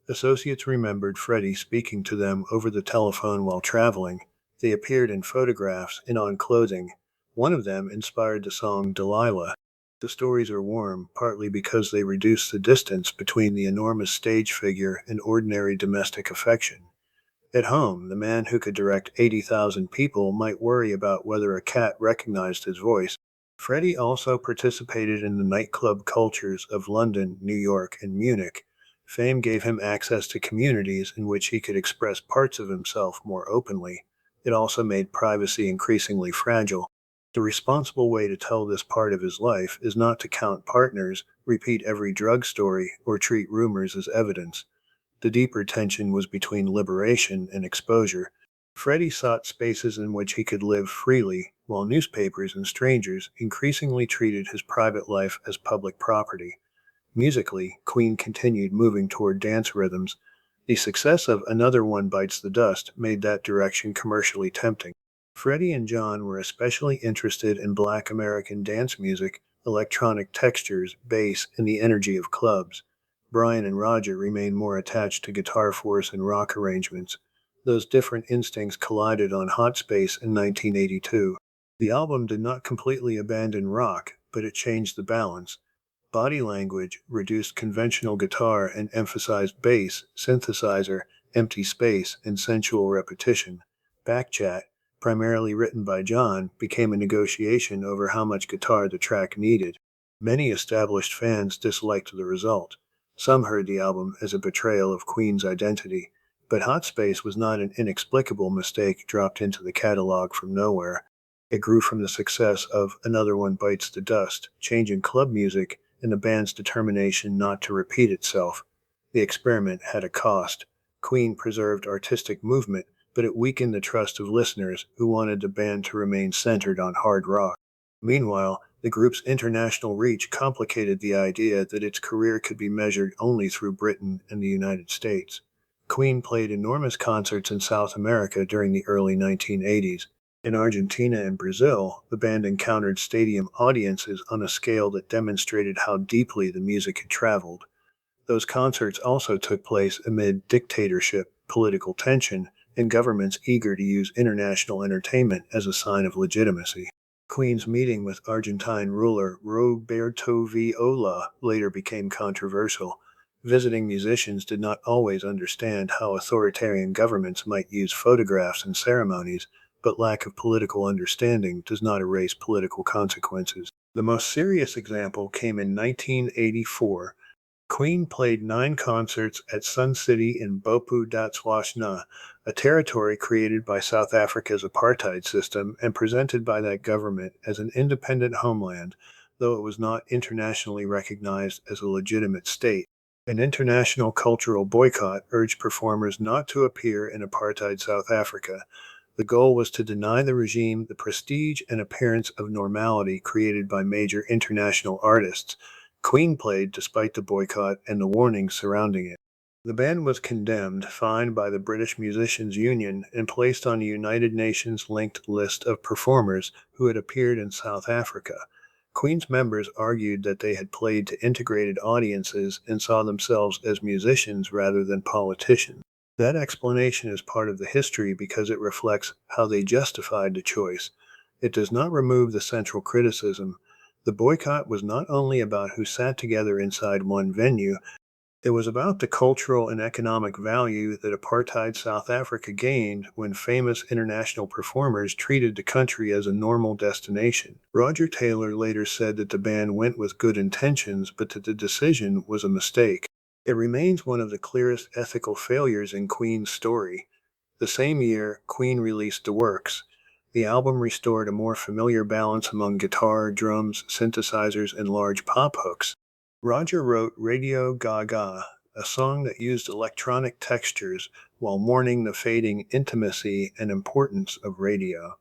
Associates remembered Freddie speaking to them over the telephone while traveling. They appeared in photographs and on clothing. One of them inspired the song Delilah. The stories are warm, partly because they reduce the distance between the enormous stage figure and ordinary domestic affection. At home, the man who could direct 80,000 people might worry about whether a cat recognized his voice. Freddie also participated in the nightclub cultures of London, New York, and Munich. Fame gave him access to communities in which he could express parts of himself more openly. It also made privacy increasingly fragile. The responsible way to tell this part of his life is not to count partners, repeat every drug story, or treat rumors as evidence. The deeper tension was between liberation and exposure. Freddie sought spaces in which he could live freely, while newspapers and strangers increasingly treated his private life as public property. Musically, Queen continued moving toward dance rhythms. The success of Another One Bites the Dust made that direction commercially tempting. Freddie and John were especially interested in Black American dance music, electronic textures, bass, and the energy of clubs. Brian and Roger remained more attached to guitar force and rock arrangements. Those different instincts collided on Hot Space in 1982. The album did not completely abandon rock, but it changed the balance. Body language reduced conventional guitar and emphasized bass, synthesizer, empty space, and sensual repetition. Backchat, primarily written by John, became a negotiation over how much guitar the track needed. Many established fans disliked the result. Some heard the album as a betrayal of Queen's identity, but Hot Space was not an inexplicable mistake dropped into the catalog from nowhere. It grew from the success of Another One Bites the Dust, changing club music and the band's determination not to repeat itself. The experiment had a cost. Queen preserved artistic movement, but it weakened the trust of listeners who wanted the band to remain centered on hard rock. Meanwhile, the group's international reach complicated the idea that its career could be measured only through Britain and the United States. Queen played enormous concerts in South America during the early 1980s. In Argentina and Brazil, the band encountered stadium audiences on a scale that demonstrated how deeply the music had traveled. Those concerts also took place amid dictatorship, political tension, and governments eager to use international entertainment as a sign of legitimacy. Queen's meeting with Argentine ruler Roberto Viola later became controversial. Visiting musicians did not always understand how authoritarian governments might use photographs and ceremonies, but lack of political understanding does not erase political consequences. The most serious example came in 1984. Queen played 9 concerts at Sun City in Bopu Datswashna, a territory created by South Africa's apartheid system and presented by that government as an independent homeland, though it was not internationally recognized as a legitimate state. An international cultural boycott urged performers not to appear in apartheid South Africa. The goal was to deny the regime the prestige and appearance of normality created by major international artists. Queen played despite the boycott and the warnings surrounding it. The band was condemned, fined by the British Musicians Union, and placed on a United Nations-linked list of performers who had appeared in South Africa. Queen's members argued that they had played to integrated audiences and saw themselves as musicians rather than politicians. That explanation is part of the history because it reflects how they justified the choice. It does not remove the central criticism. The boycott was not only about who sat together inside one venue, it was about the cultural and economic value that apartheid South Africa gained when famous international performers treated the country as a normal destination. Roger Taylor later said that the band went with good intentions, but that the decision was a mistake. It remains one of the clearest ethical failures in Queen's story. The same year, Queen released The Works. The album restored a more familiar balance among guitar, drums, synthesizers, and large pop hooks. Roger wrote Radio Gaga, a song that used electronic textures while mourning the fading intimacy and importance of radio.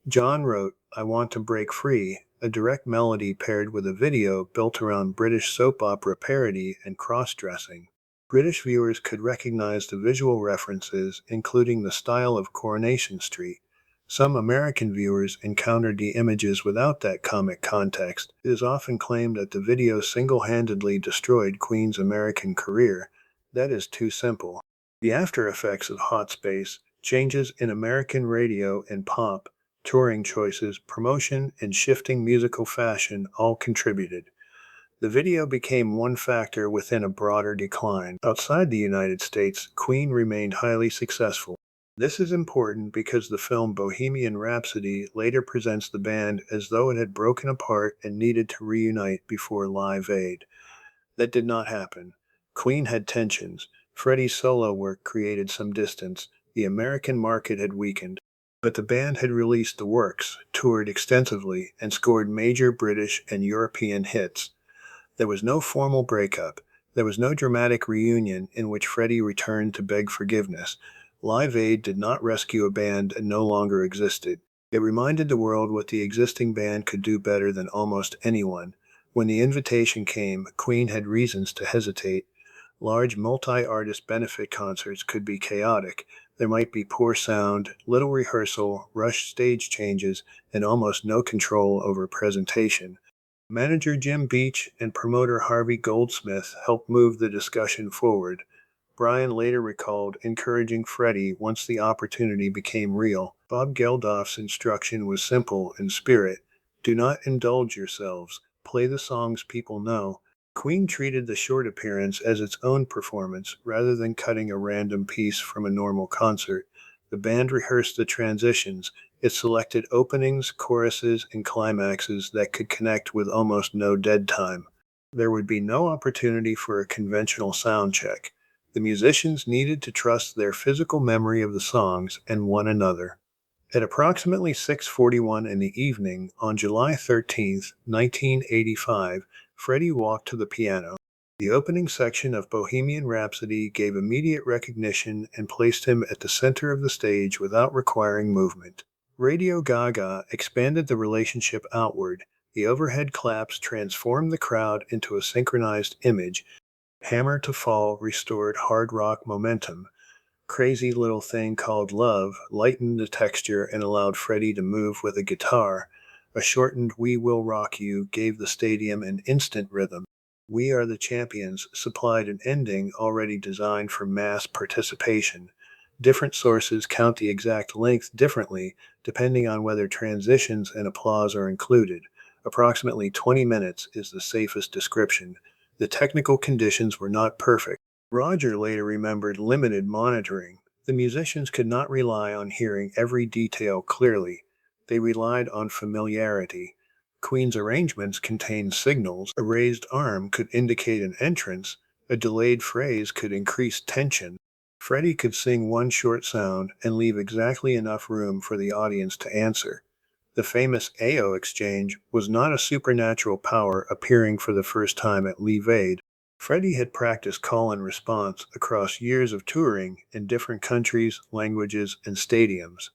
John wrote, "I Want to Break Free," a direct melody paired with a video built around British soap opera parody and cross-dressing. British viewers could recognize the visual references, including the style of Coronation Street. Some American viewers encountered the images without that comic context. It is often claimed that the video single-handedly destroyed Queen's American career. That is too simple. The after effects of Hot Space, changes in American radio and pop, touring choices, promotion, and shifting musical fashion all contributed. The video became one factor within a broader decline. Outside the United States, Queen remained highly successful. This is important because the film Bohemian Rhapsody later presents the band as though it had broken apart and needed to reunite before Live Aid. That did not happen. Queen had tensions. Freddie's solo work created some distance. The American market had weakened. But the band had released the works, toured extensively, and scored major British and European hits. There was no formal breakup. There was no dramatic reunion in which Freddie returned to beg forgiveness. Live Aid did not rescue a band that no longer existed. It reminded the world what the existing band could do better than almost anyone. When the invitation came, Queen had reasons to hesitate. Large multi-artist benefit concerts could be chaotic. There might be poor sound, little rehearsal, rushed stage changes, and almost no control over presentation. Manager Jim Beach and promoter Harvey Goldsmith helped move the discussion forward. Brian later recalled encouraging Freddie once the opportunity became real. Bob Geldof's instruction was simple in spirit: do not indulge yourselves, play the songs people know. Queen treated the short appearance as its own performance rather than cutting a random piece from a normal concert. The band rehearsed the transitions. It selected openings, choruses, and climaxes that could connect with almost no dead time. There would be no opportunity for a conventional sound check. The musicians needed to trust their physical memory of the songs and one another. At approximately 6:41 in the evening on July 13, 1985, Freddie walked to the piano. The opening section of Bohemian Rhapsody gave immediate recognition and placed him at the center of the stage without requiring movement. Radio Gaga expanded the relationship outward. The overhead claps transformed the crowd into a synchronized image. Hammer to Fall restored hard rock momentum. Crazy Little Thing Called Love lightened the texture and allowed Freddie to move with a guitar. A shortened We Will Rock You gave the stadium an instant rhythm. We Are the Champions supplied an ending already designed for mass participation. Different sources count the exact length differently, depending on whether transitions and applause are included. Approximately 20 minutes is the safest description. The technical conditions were not perfect. Roger later remembered limited monitoring. The musicians could not rely on hearing every detail clearly. They relied on familiarity. Queen's arrangements contained signals. A raised arm could indicate an entrance. A delayed phrase could increase tension. Freddie could sing one short sound and leave exactly enough room for the audience to answer. The famous AO exchange was not a supernatural power appearing for the first time at Live Aid. Freddie had practiced call and response across years of touring in different countries, languages, and stadiums.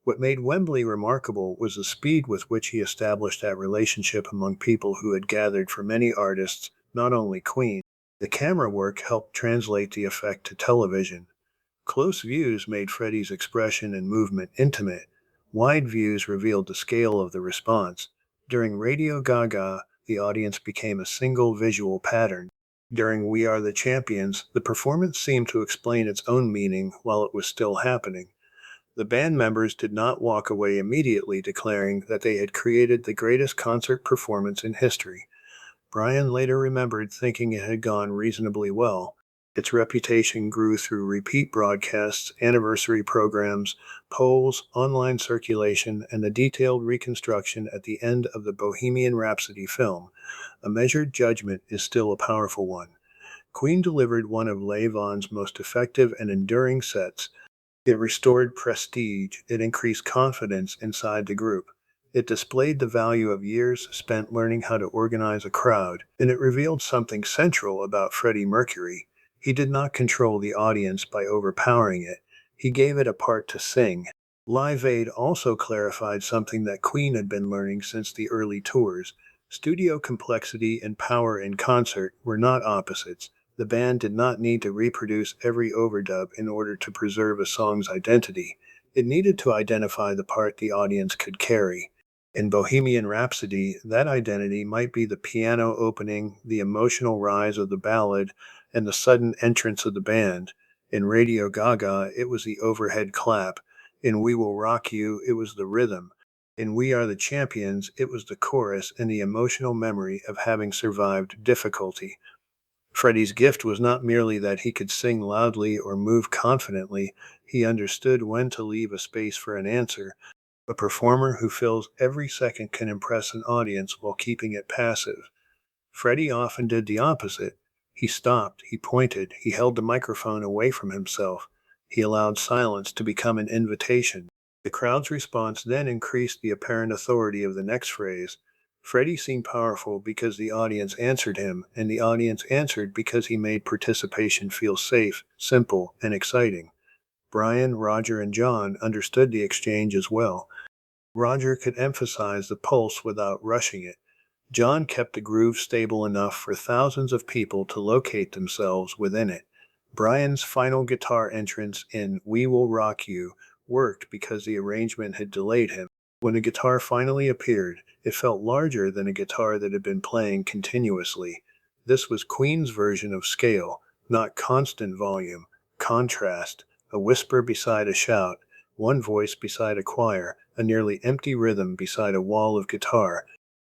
What made Wembley remarkable was the speed with which he established that relationship among people who had gathered for many artists, not only Queen. The camera work helped translate the effect to television. Close views made Freddie's expression and movement intimate. Wide views revealed the scale of the response. During Radio Gaga, the audience became a single visual pattern. During We Are the Champions, the performance seemed to explain its own meaning while it was still happening. The band members did not walk away immediately declaring that they had created the greatest concert performance in history. Brian later remembered thinking it had gone reasonably well. Its reputation grew through repeat broadcasts, anniversary programs, polls, online circulation, and the detailed reconstruction at the end of the Bohemian Rhapsody film. A measured judgment is still a powerful one. Queen delivered one of Levon's most effective and enduring sets. It restored prestige, it increased confidence inside the group. It displayed the value of years spent learning how to organize a crowd, and it revealed something central about Freddie Mercury. He did not control the audience by overpowering it. He gave it a part to sing. Live Aid also clarified something that Queen had been learning since the early tours. Studio complexity and power in concert were not opposites. The band did not need to reproduce every overdub in order to preserve a song's identity. It needed to identify the part the audience could carry. In Bohemian Rhapsody, that identity might be the piano opening, the emotional rise of the ballad, and the sudden entrance of the band. In Radio Gaga, it was the overhead clap. In We Will Rock You, it was the rhythm. In We Are the Champions, it was the chorus and the emotional memory of having survived difficulty. Freddie's gift was not merely that he could sing loudly or move confidently, he understood when to leave a space for an answer. A performer who fills every second can impress an audience while keeping it passive. Freddie often did the opposite. He stopped, he pointed, he held the microphone away from himself. He allowed silence to become an invitation. The crowd's response then increased the apparent authority of the next phrase. Freddie seemed powerful because the audience answered him, and the audience answered because he made participation feel safe, simple, and exciting. Brian, Roger, and John understood the exchange as well. Roger could emphasize the pulse without rushing it. John kept the groove stable enough for thousands of people to locate themselves within it. Brian's final guitar entrance in We Will Rock You worked because the arrangement had delayed him. When the guitar finally appeared, it felt larger than a guitar that had been playing continuously. This was Queen's version of scale, not constant volume, contrast, a whisper beside a shout, one voice beside a choir, a nearly empty rhythm beside a wall of guitar,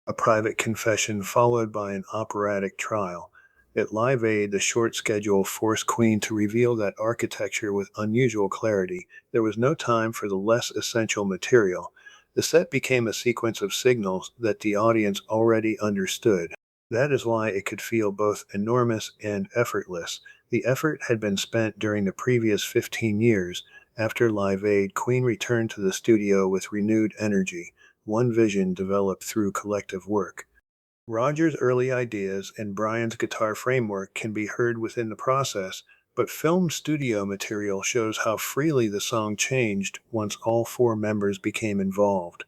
a private confession followed by an operatic trial. At Live Aid, the short schedule forced Queen to reveal that architecture with unusual clarity. There was no time for the less essential material. The set became a sequence of signals that the audience already understood. That is why it could feel both enormous and effortless. The effort had been spent during the previous 15 years. After Live Aid, Queen returned to the studio with renewed energy. One vision developed through collective work. Roger's early ideas and Brian's guitar framework can be heard within the process, but film studio material shows how freely the song changed once all four members became involved.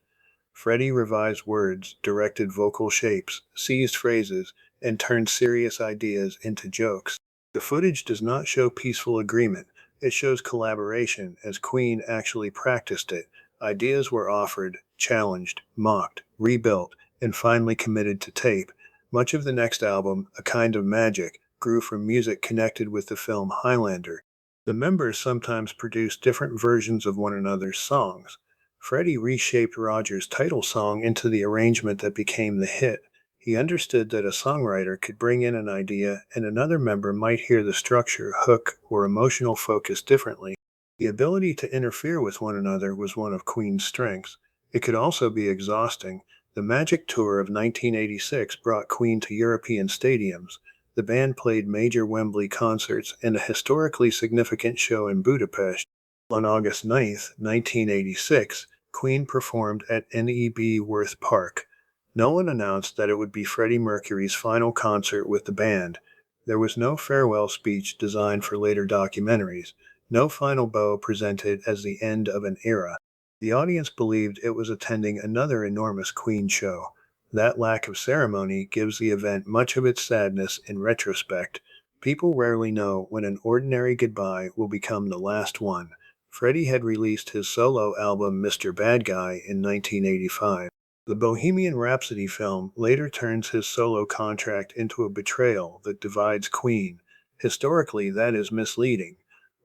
Freddie revised words, directed vocal shapes, seized phrases, and turned serious ideas into jokes. The footage does not show peaceful agreement. It shows collaboration as Queen actually practiced it. Ideas were offered, challenged, mocked, rebuilt, and finally committed to tape. Much of the next album, A Kind of Magic, grew from music connected with the film Highlander. The members sometimes produced different versions of one another's songs. Freddie reshaped Roger's title song into the arrangement that became the hit. He understood that a songwriter could bring in an idea and another member might hear the structure, hook, or emotional focus differently. The ability to interfere with one another was one of Queen's strengths. It could also be exhausting. The Magic Tour of 1986 brought Queen to European stadiums. The band played major Wembley concerts and a historically significant show in Budapest. On August 9, 1986, Queen performed at NEB Worth Park. No one announced that it would be Freddie Mercury's final concert with the band. There was no farewell speech designed for later documentaries, no final bow presented as the end of an era. The audience believed it was attending another enormous Queen show. That lack of ceremony gives the event much of its sadness in retrospect. People rarely know when an ordinary goodbye will become the last one. Freddie had released his solo album Mr. Bad Guy in 1985. The Bohemian Rhapsody film later turns his solo contract into a betrayal that divides Queen. Historically, that is misleading.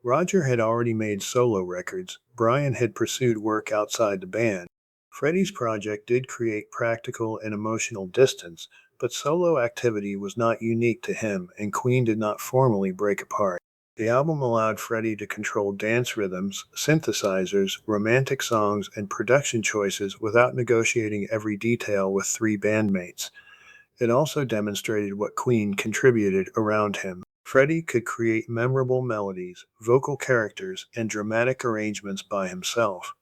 Roger had already made solo records. Brian had pursued work outside the band. Freddie's project did create practical and emotional distance, but solo activity was not unique to him, and Queen did not formally break apart. The album allowed Freddie to control dance rhythms, synthesizers, romantic songs, and production choices without negotiating every detail with three bandmates. It also demonstrated what Queen contributed around him. Freddie could create memorable melodies, vocal characters, and dramatic arrangements by himself.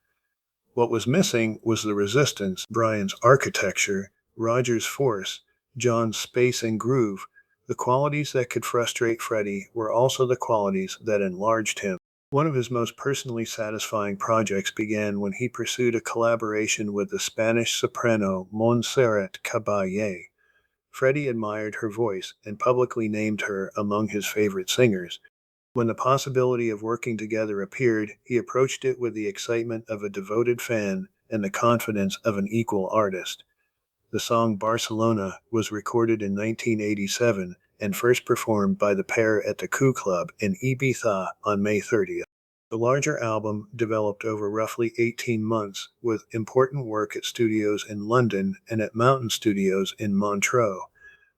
What was missing was the resistance, Brian's architecture, Roger's force, John's space and groove. The qualities that could frustrate Freddie were also the qualities that enlarged him. One of his most personally satisfying projects began when he pursued a collaboration with the Spanish soprano Montserrat Caballé. Freddie admired her voice and publicly named her among his favorite singers. When the possibility of working together appeared, he approached it with the excitement of a devoted fan and the confidence of an equal artist. The song Barcelona was recorded in 1987 and first performed by the pair at the Coup Club in Ibiza on May 30th. The larger album developed over roughly 18 months, with important work at studios in London and at Mountain Studios in Montreux.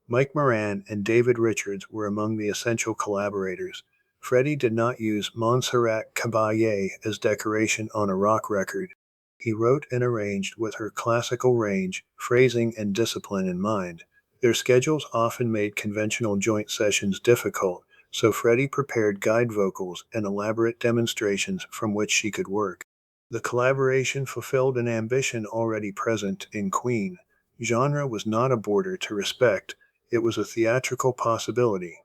Mike Moran and David Richards were among the essential collaborators. Freddie did not use Montserrat Caballé as decoration on a rock record. He wrote and arranged with her classical range, phrasing, and discipline in mind. Their schedules often made conventional joint sessions difficult, so Freddie prepared guide vocals and elaborate demonstrations from which she could work. The collaboration fulfilled an ambition already present in Queen. Genre was not a border to respect, it was a theatrical possibility.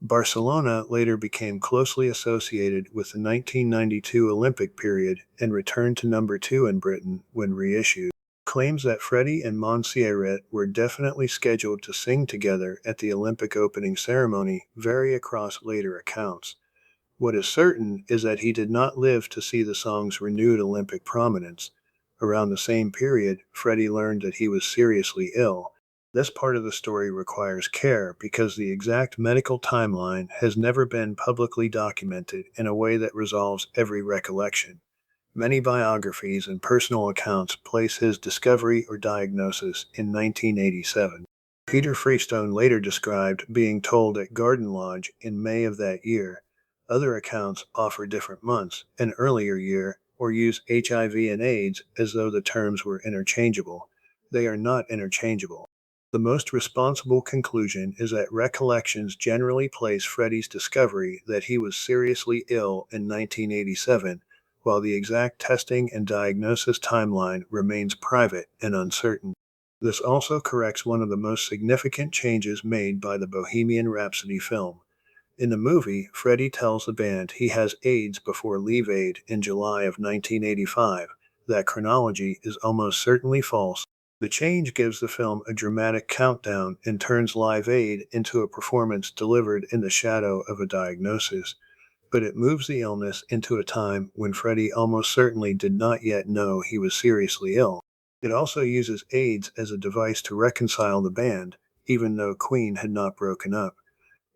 Barcelona later became closely associated with the 1992 Olympic period and returned to number 2 in Britain when reissued. Claims that Freddie and Montserrat were definitely scheduled to sing together at the Olympic opening ceremony vary across later accounts. What is certain is that he did not live to see the song's renewed Olympic prominence. Around the same period, Freddie learned that he was seriously ill. This part of the story requires care because the exact medical timeline has never been publicly documented in a way that resolves every recollection. Many biographies and personal accounts place his discovery or diagnosis in 1987. Peter Freestone later described being told at Garden Lodge in May of that year. Other accounts offer different months, an earlier year, or use HIV and AIDS as though the terms were interchangeable. They are not interchangeable. The most responsible conclusion is that recollections generally place Freddie's discovery that he was seriously ill in 1987, while the exact testing and diagnosis timeline remains private and uncertain. This also corrects one of the most significant changes made by the Bohemian Rhapsody film. In the movie, Freddie tells the band he has AIDS before Leave Aid in July of 1985. That chronology is almost certainly false. The change gives the film a dramatic countdown and turns Live Aid into a performance delivered in the shadow of a diagnosis. But it moves the illness into a time when Freddie almost certainly did not yet know he was seriously ill. It also uses AIDS as a device to reconcile the band, even though Queen had not broken up.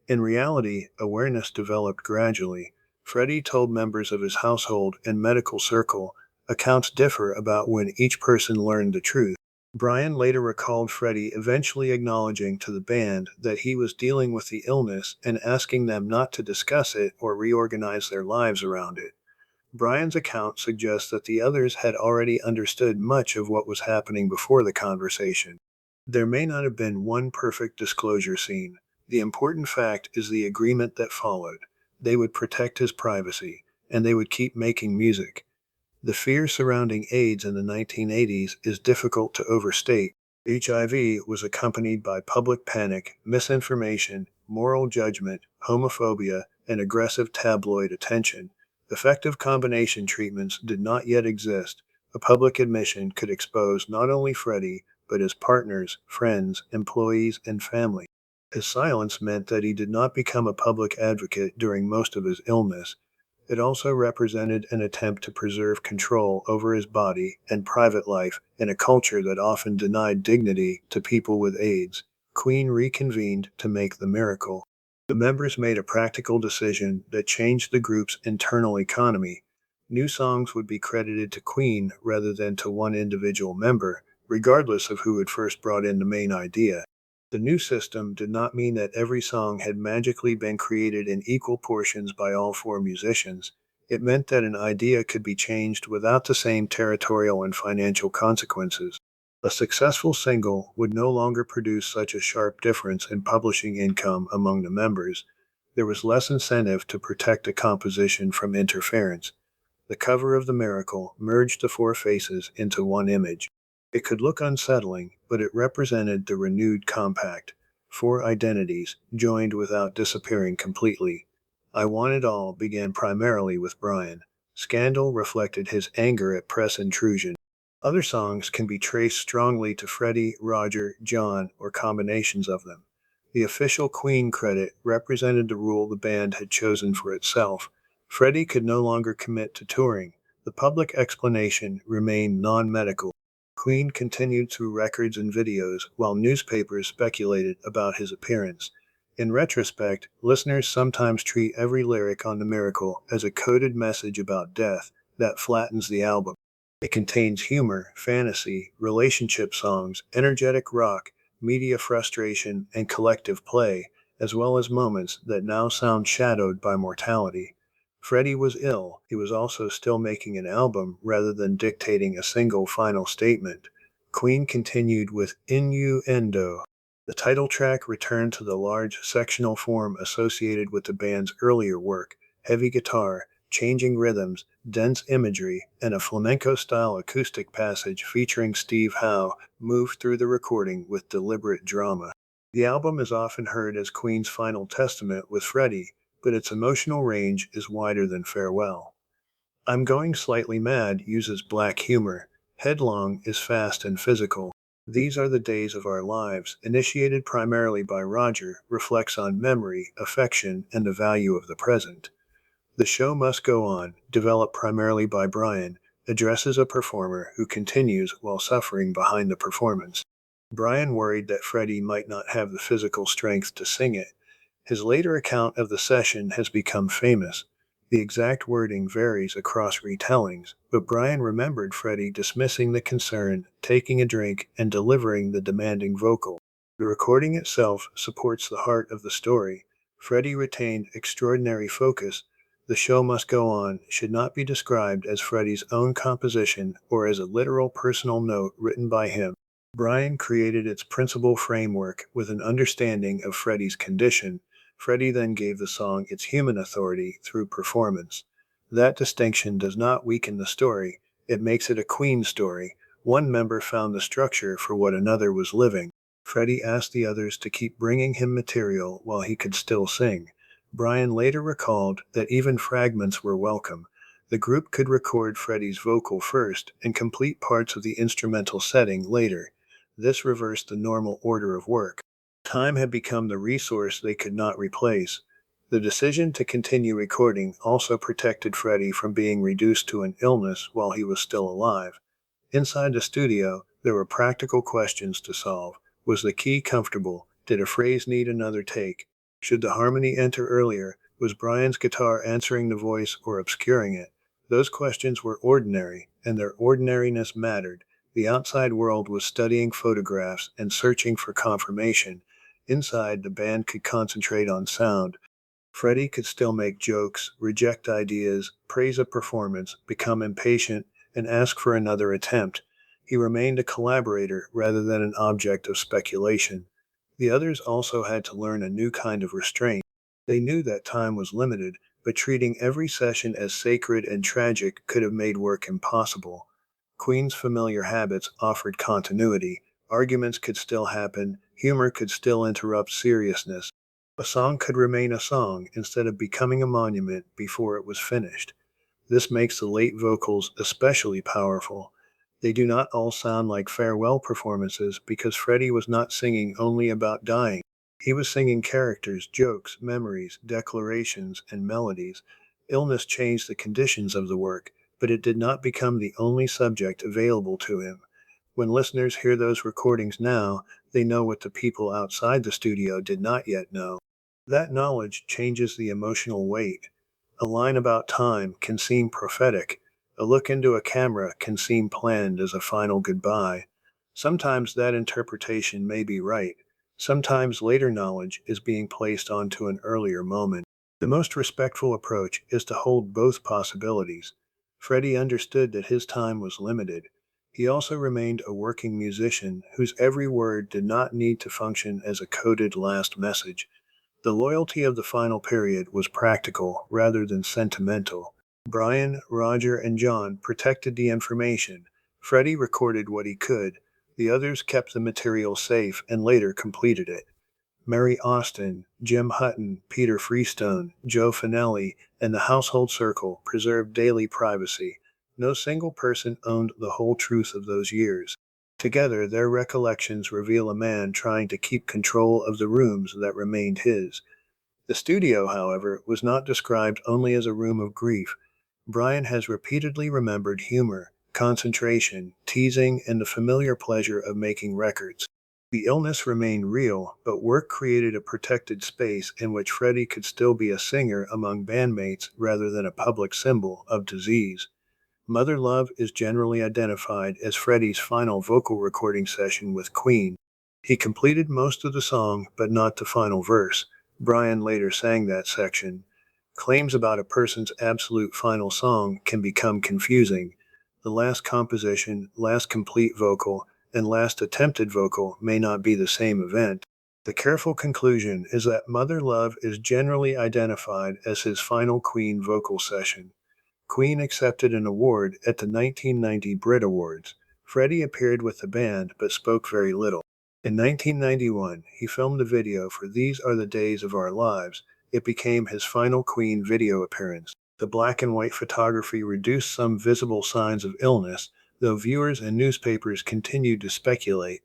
In reality, awareness developed gradually. Freddie told members of his household and medical circle. Accounts differ about when each person learned the truth. Brian later recalled Freddie eventually acknowledging to the band that he was dealing with the illness and asking them not to discuss it or reorganize their lives around it. Brian's account suggests that the others had already understood much of what was happening before the conversation. There may not have been one perfect disclosure scene. The important fact is the agreement that followed. They would protect his privacy, and they would keep making music. The fear surrounding AIDS in the 1980s is difficult to overstate. HIV was accompanied by public panic, misinformation, moral judgment, homophobia, and aggressive tabloid attention. Effective combination treatments did not yet exist. A public admission could expose not only Freddie, but his partners, friends, employees, and family. His silence meant that he did not become a public advocate during most of his illness. It also represented an attempt to preserve control over his body and private life in a culture that often denied dignity to people with AIDS. Queen reconvened to make the miracle. The members made a practical decision that changed the group's internal economy. New songs would be credited to Queen rather than to one individual member, regardless of who had first brought in the main idea. The new system did not mean that every song had magically been created in equal portions by all four musicians. It meant that an idea could be changed without the same territorial and financial consequences. A successful single would no longer produce such a sharp difference in publishing income among the members. There was less incentive to protect a composition from interference. The cover of The Miracle merged the four faces into one image. It could look unsettling, but it represented the renewed compact. Four identities, joined without disappearing completely. I Want It All began primarily with Brian. Scandal reflected his anger at press intrusion. Other songs can be traced strongly to Freddie, Roger, John, or combinations of them. The official Queen credit represented the rule the band had chosen for itself. Freddie could no longer commit to touring. The public explanation remained non-medical. Queen continued through records and videos, while newspapers speculated about his appearance. In retrospect, listeners sometimes treat every lyric on The Miracle as a coded message about death that flattens the album. It contains humor, fantasy, relationship songs, energetic rock, media frustration, and collective play, as well as moments that now sound shadowed by mortality. Freddie was ill. He was also still making an album rather than dictating a single final statement. Queen continued with Innuendo. The title track returned to the large sectional form associated with the band's earlier work: heavy guitar, changing rhythms, dense imagery, and a flamenco-style acoustic passage featuring Steve Howe moved through the recording with deliberate drama. The album is often heard as Queen's final testament with Freddie, but its emotional range is wider than Farewell. I'm Going Slightly Mad uses black humor. Headlong is fast and physical. These Are the Days of Our Lives, initiated primarily by Roger, reflects on memory, affection, and the value of the present. The Show Must Go On, developed primarily by Brian, addresses a performer who continues while suffering behind the performance. Brian worried that Freddie might not have the physical strength to sing it. His later account of the session has become famous. The exact wording varies across retellings, but Brian remembered Freddie dismissing the concern, taking a drink, and delivering the demanding vocal. The recording itself supports the heart of the story. Freddie retained extraordinary focus. The Show Must Go On should not be described as Freddie's own composition or as a literal personal note written by him. Brian created its principal framework with an understanding of Freddie's condition. Freddie then gave the song its human authority through performance. That distinction does not weaken the story, it makes it a Queen story. One member found the structure for what another was living. Freddie asked the others to keep bringing him material while he could still sing. Brian later recalled that even fragments were welcome. The group could record Freddie's vocal first and complete parts of the instrumental setting later. This reversed the normal order of work. Time had become the resource they could not replace. The decision to continue recording also protected Freddie from being reduced to an illness while he was still alive. Inside the studio, there were practical questions to solve. Was the key comfortable? Did a phrase need another take? Should the harmony enter earlier? Was Brian's guitar answering the voice or obscuring it? Those questions were ordinary, and their ordinariness mattered. The outside world was studying photographs and searching for confirmation. Inside, the band could concentrate on sound. Freddie could still make jokes, reject ideas, praise a performance, become impatient, and ask for another attempt. He remained a collaborator rather than an object of speculation. The others also had to learn a new kind of restraint. They knew that time was limited, but treating every session as sacred and tragic could have made work impossible. Queen's familiar habits offered continuity. Arguments could still happen, humor could still interrupt seriousness. A song could remain a song instead of becoming a monument before it was finished. This makes the late vocals especially powerful. They do not all sound like farewell performances because Freddie was not singing only about dying. He was singing characters, jokes, memories, declarations, and melodies. Illness changed the conditions of the work, but it did not become the only subject available to him. When listeners hear those recordings now, they know what the people outside the studio did not yet know. That knowledge changes the emotional weight. A line about time can seem prophetic. A look into a camera can seem planned as a final goodbye. Sometimes that interpretation may be right. Sometimes later knowledge is being placed onto an earlier moment. The most respectful approach is to hold both possibilities. Freddie understood that his time was limited. He also remained a working musician whose every word did not need to function as a coded last message. The loyalty of the final period was practical rather than sentimental. Brian, Roger, and John protected the information. Freddie recorded what he could. The others kept the material safe and later completed it. Mary Austin, Jim Hutton, Peter Freestone, Joe Finelli, and the household circle preserved daily privacy. No single person owned the whole truth of those years. Together, their recollections reveal a man trying to keep control of the rooms that remained his. The studio, however, was not described only as a room of grief. Brian has repeatedly remembered humor, concentration, teasing, and the familiar pleasure of making records. The illness remained real, but work created a protected space in which Freddie could still be a singer among bandmates rather than a public symbol of disease. Mother Love is generally identified as Freddie's final vocal recording session with Queen. He completed most of the song, but not the final verse. Brian later sang that section. Claims about a person's absolute final song can become confusing. The last composition, last complete vocal, and last attempted vocal may not be the same event. The careful conclusion is that Mother Love is generally identified as his final Queen vocal session. Queen accepted an award at the 1990 Brit Awards. Freddie appeared with the band but spoke very little. In 1991, he filmed a video for These Are the Days of Our Lives. It became his final Queen video appearance. The black and white photography reduced some visible signs of illness, though viewers and newspapers continued to speculate.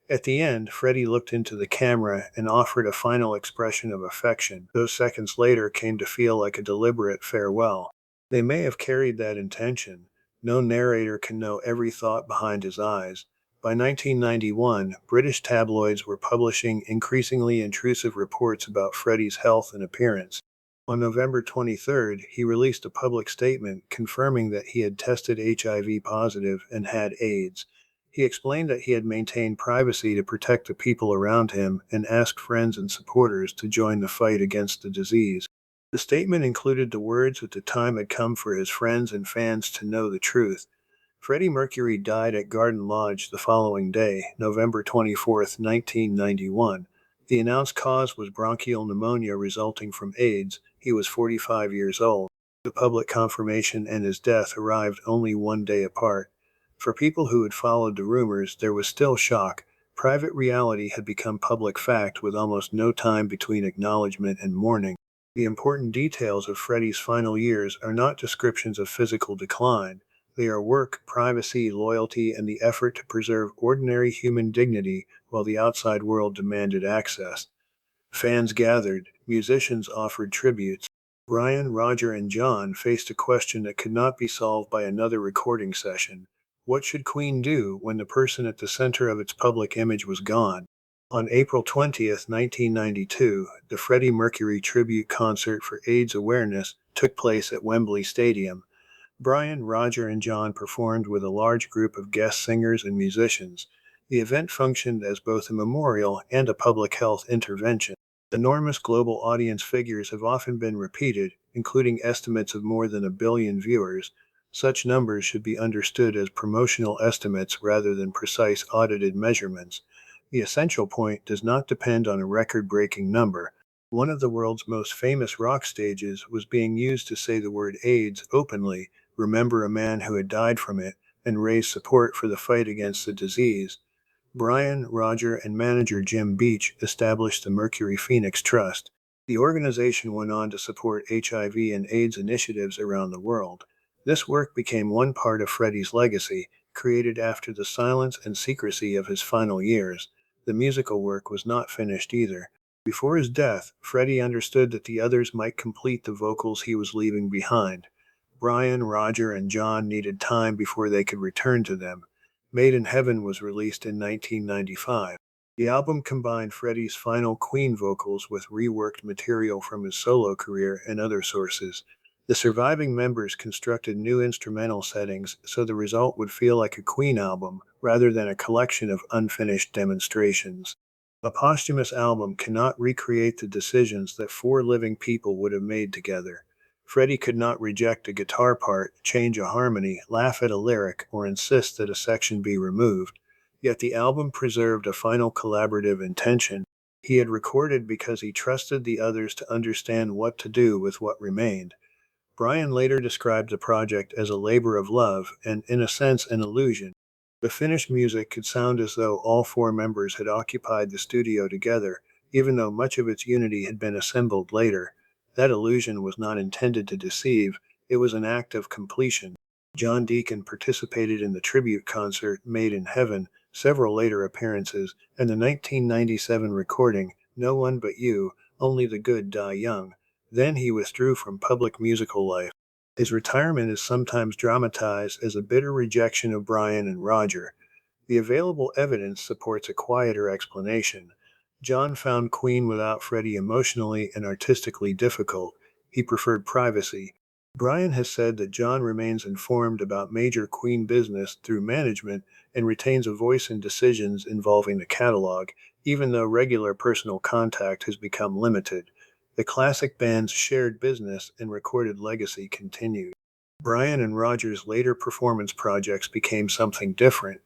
At the end, Freddie looked into the camera and offered a final expression of affection. Those seconds later came to feel like a deliberate farewell. They may have carried that intention. No narrator can know every thought behind his eyes. By 1991, British tabloids were publishing increasingly intrusive reports about Freddie's health and appearance. On November 23rd, he released a public statement confirming that he had tested HIV positive and had AIDS. He explained that he had maintained privacy to protect the people around him and asked friends and supporters to join the fight against the disease. The statement included the words that the time had come for his friends and fans to know the truth. Freddie Mercury died at Garden Lodge the following day, November 24, 1991. The announced cause was bronchial pneumonia resulting from AIDS. He was 45 years old. The public confirmation and his death arrived only one day apart. For people who had followed the rumors, there was still shock. Private reality had become public fact with almost no time between acknowledgement and mourning. The important details of Freddie's final years are not descriptions of physical decline. They are work, privacy, loyalty, and the effort to preserve ordinary human dignity while the outside world demanded access. Fans gathered, musicians offered tributes. Brian, Roger, and John faced a question that could not be solved by another recording session. What should Queen do when the person at the center of its public image was gone? On April 20th, 1992, the Freddie Mercury tribute concert for AIDS awareness took place at Wembley Stadium. Brian, Roger, and John performed with a large group of guest singers and musicians. The event functioned as both a memorial and a public health intervention. Enormous global audience figures have often been repeated, including estimates of more than 1 billion viewers. Such numbers should be understood as promotional estimates rather than precise audited measurements. The essential point does not depend on a record-breaking number. One of the world's most famous rock stages was being used to say the word AIDS openly, remember a man who had died from it, and raise support for the fight against the disease. Brian, Roger, and manager Jim Beach established the Mercury Phoenix Trust. The organization went on to support HIV and AIDS initiatives around the world. This work became one part of Freddie's legacy, created after the silence and secrecy of his final years. The musical work was not finished either. Before his death, Freddie understood that the others might complete the vocals he was leaving behind. Brian, Roger, and John needed time before they could return to them. Made in Heaven was released in 1995. The album combined Freddie's final Queen vocals with reworked material from his solo career and other sources. The surviving members constructed new instrumental settings so the result would feel like a Queen album rather than a collection of unfinished demonstrations. A posthumous album cannot recreate the decisions that 4 living people would have made together. Freddie could not reject a guitar part, change a harmony, laugh at a lyric, or insist that a section be removed. Yet the album preserved a final collaborative intention. He had recorded because he trusted the others to understand what to do with what remained. Brian later described the project as a labor of love and, in a sense, an illusion. The finished music could sound as though all 4 members had occupied the studio together, even though much of its unity had been assembled later. That illusion was not intended to deceive, it was an act of completion. John Deacon participated in the tribute concert Made in Heaven, several later appearances, and the 1997 recording No One But You, Only the Good Die Young. Then he withdrew from public musical life. His retirement is sometimes dramatized as a bitter rejection of Brian and Roger. The available evidence supports a quieter explanation. John found Queen without Freddie emotionally and artistically difficult. He preferred privacy. Brian has said that John remains informed about major Queen business through management and retains a voice in decisions involving the catalog, even though regular personal contact has become limited. The classic band's shared business and recorded legacy continued. Brian and Roger's later performance projects became something different.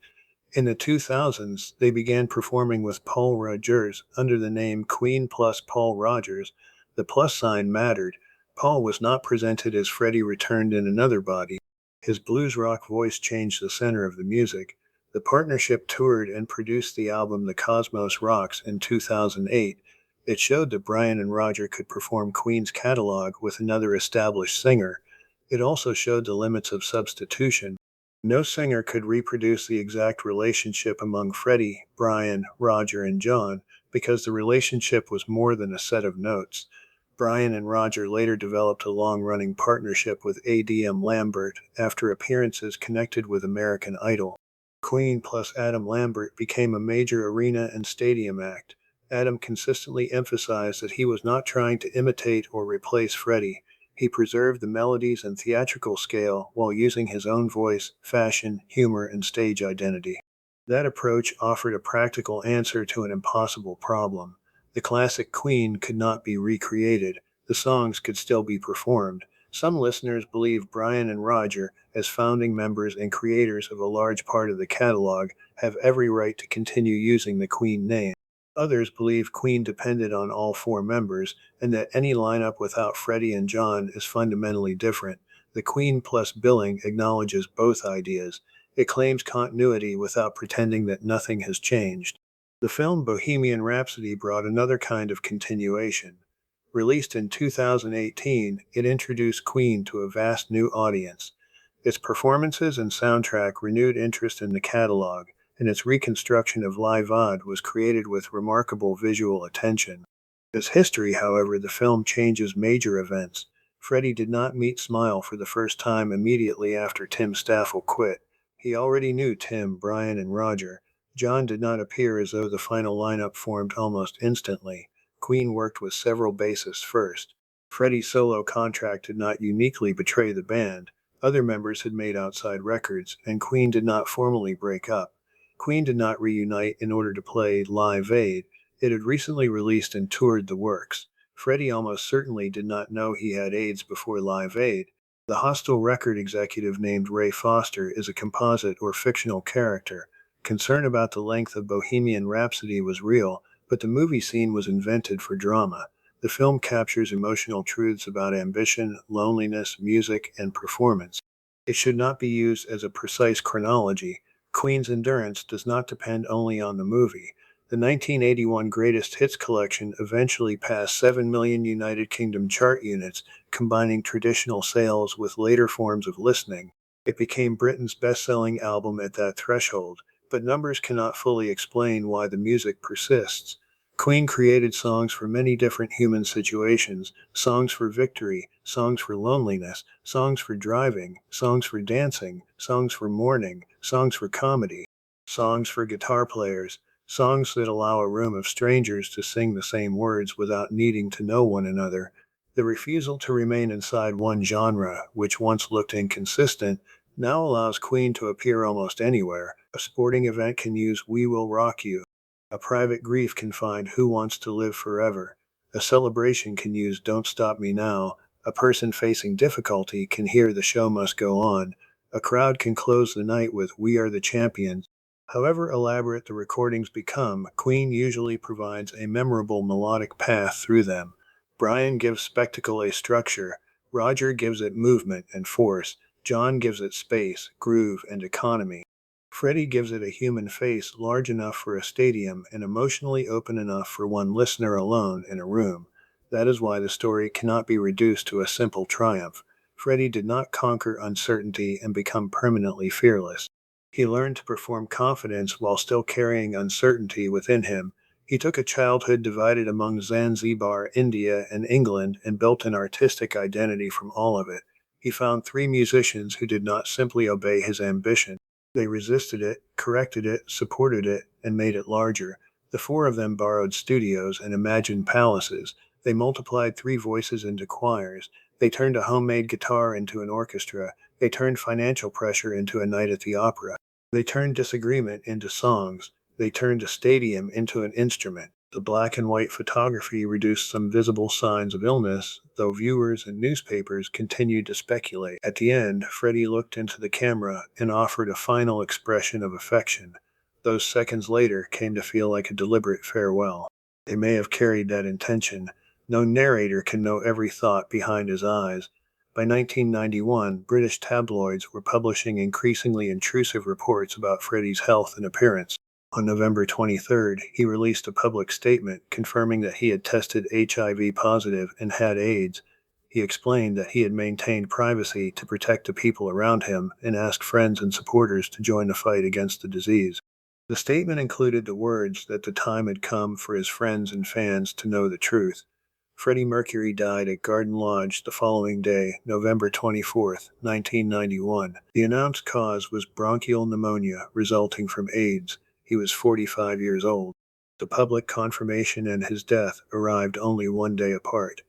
In the 2000s, they began performing with Paul Rodgers under the name Queen plus Paul Rodgers. The plus sign mattered. Paul was not presented as Freddie returned in another body. His blues rock voice changed the center of the music. The partnership toured and produced the album The Cosmos Rocks in 2008. It showed that Brian and Roger could perform Queen's catalog with another established singer. It also showed the limits of substitution. No singer could reproduce the exact relationship among Freddie, Brian, Roger, and John because the relationship was more than a set of notes. Brian and Roger later developed a long-running partnership with Adam Lambert after appearances connected with American Idol. Queen plus Adam Lambert became a major arena and stadium act. Adam consistently emphasized that he was not trying to imitate or replace Freddie. He preserved the melodies and theatrical scale while using his own voice, fashion, humor, and stage identity. That approach offered a practical answer to an impossible problem. The classic Queen could not be recreated. The songs could still be performed. Some listeners believe Brian and Roger, as founding members and creators of a large part of the catalog, have every right to continue using the Queen name. Others believe Queen depended on all four members, and that any lineup without Freddie and John is fundamentally different. The Queen plus billing acknowledges both ideas. It claims continuity without pretending that nothing has changed. The film Bohemian Rhapsody brought another kind of continuation. Released in 2018, it introduced Queen to a vast new audience. Its performances and soundtrack renewed interest in the catalog, and its reconstruction of live Odd was created with remarkable visual attention. As history, however, the film changes major events. Freddie did not meet Smile for the first time immediately after Tim Staffel quit. He already knew Tim, Brian, and Roger. John did not appear as though the final lineup formed almost instantly. Queen worked with several bassists first. Freddie's solo contract did not uniquely betray the band. Other members had made outside records, and Queen did not formally break up. Queen did not reunite in order to play Live Aid. It had recently released and toured the works. Freddie almost certainly did not know he had AIDS before Live Aid. The hostile record executive named Ray Foster is a composite or fictional character. Concern about the length of Bohemian Rhapsody was real, but the movie scene was invented for drama. The film captures emotional truths about ambition, loneliness, music, and performance. It should not be used as a precise chronology. Queen's endurance does not depend only on the movie. The 1981 Greatest Hits collection eventually passed 7 million United Kingdom chart units, combining traditional sales with later forms of listening. It became Britain's best-selling album at that threshold, but numbers cannot fully explain why the music persists. Queen created songs for many different human situations, songs for victory, songs for loneliness, songs for driving, songs for dancing, songs for mourning, songs for comedy, songs for guitar players, songs that allow a room of strangers to sing the same words without needing to know one another. The refusal to remain inside one genre, which once looked inconsistent, now allows Queen to appear almost anywhere. A sporting event can use We Will Rock You. A private grief can find Who Wants to Live Forever. A celebration can use Don't Stop Me Now. A person facing difficulty can hear The Show Must Go On. A crowd can close the night with We Are the Champions. However elaborate the recordings become, Queen usually provides a memorable melodic path through them. Brian gives spectacle a structure. Roger gives it movement and force. John gives it space, groove, and economy. Freddie gives it a human face large enough for a stadium and emotionally open enough for one listener alone in a room. That is why the story cannot be reduced to a simple triumph. Freddie did not conquer uncertainty and become permanently fearless. He learned to perform confidence while still carrying uncertainty within him. He took a childhood divided among Zanzibar, India, and England and built an artistic identity from all of it. He found three musicians who did not simply obey his ambition. They resisted it, corrected it, supported it, and made it larger. The four of them borrowed studios and imagined palaces. They multiplied three voices into choirs. They turned a homemade guitar into an orchestra. They turned financial pressure into a night at the opera. They turned disagreement into songs. They turned a stadium into an instrument. The black and white photography reduced some visible signs of illness, though viewers and newspapers continued to speculate. At the end, Freddie looked into the camera and offered a final expression of affection. Those seconds later came to feel like a deliberate farewell. They may have carried that intention. No narrator can know every thought behind his eyes. By 1991, British tabloids were publishing increasingly intrusive reports about Freddie's health and appearance. On November 23rd, he released a public statement confirming that he had tested HIV positive and had AIDS. He explained that he had maintained privacy to protect the people around him and asked friends and supporters to join the fight against the disease. The statement included the words that the time had come for his friends and fans to know the truth. Freddie Mercury died at Garden Lodge the following day, November 24th, 1991. The announced cause was bronchial pneumonia resulting from AIDS. He was 45 years old. The public confirmation and his death arrived only one day apart.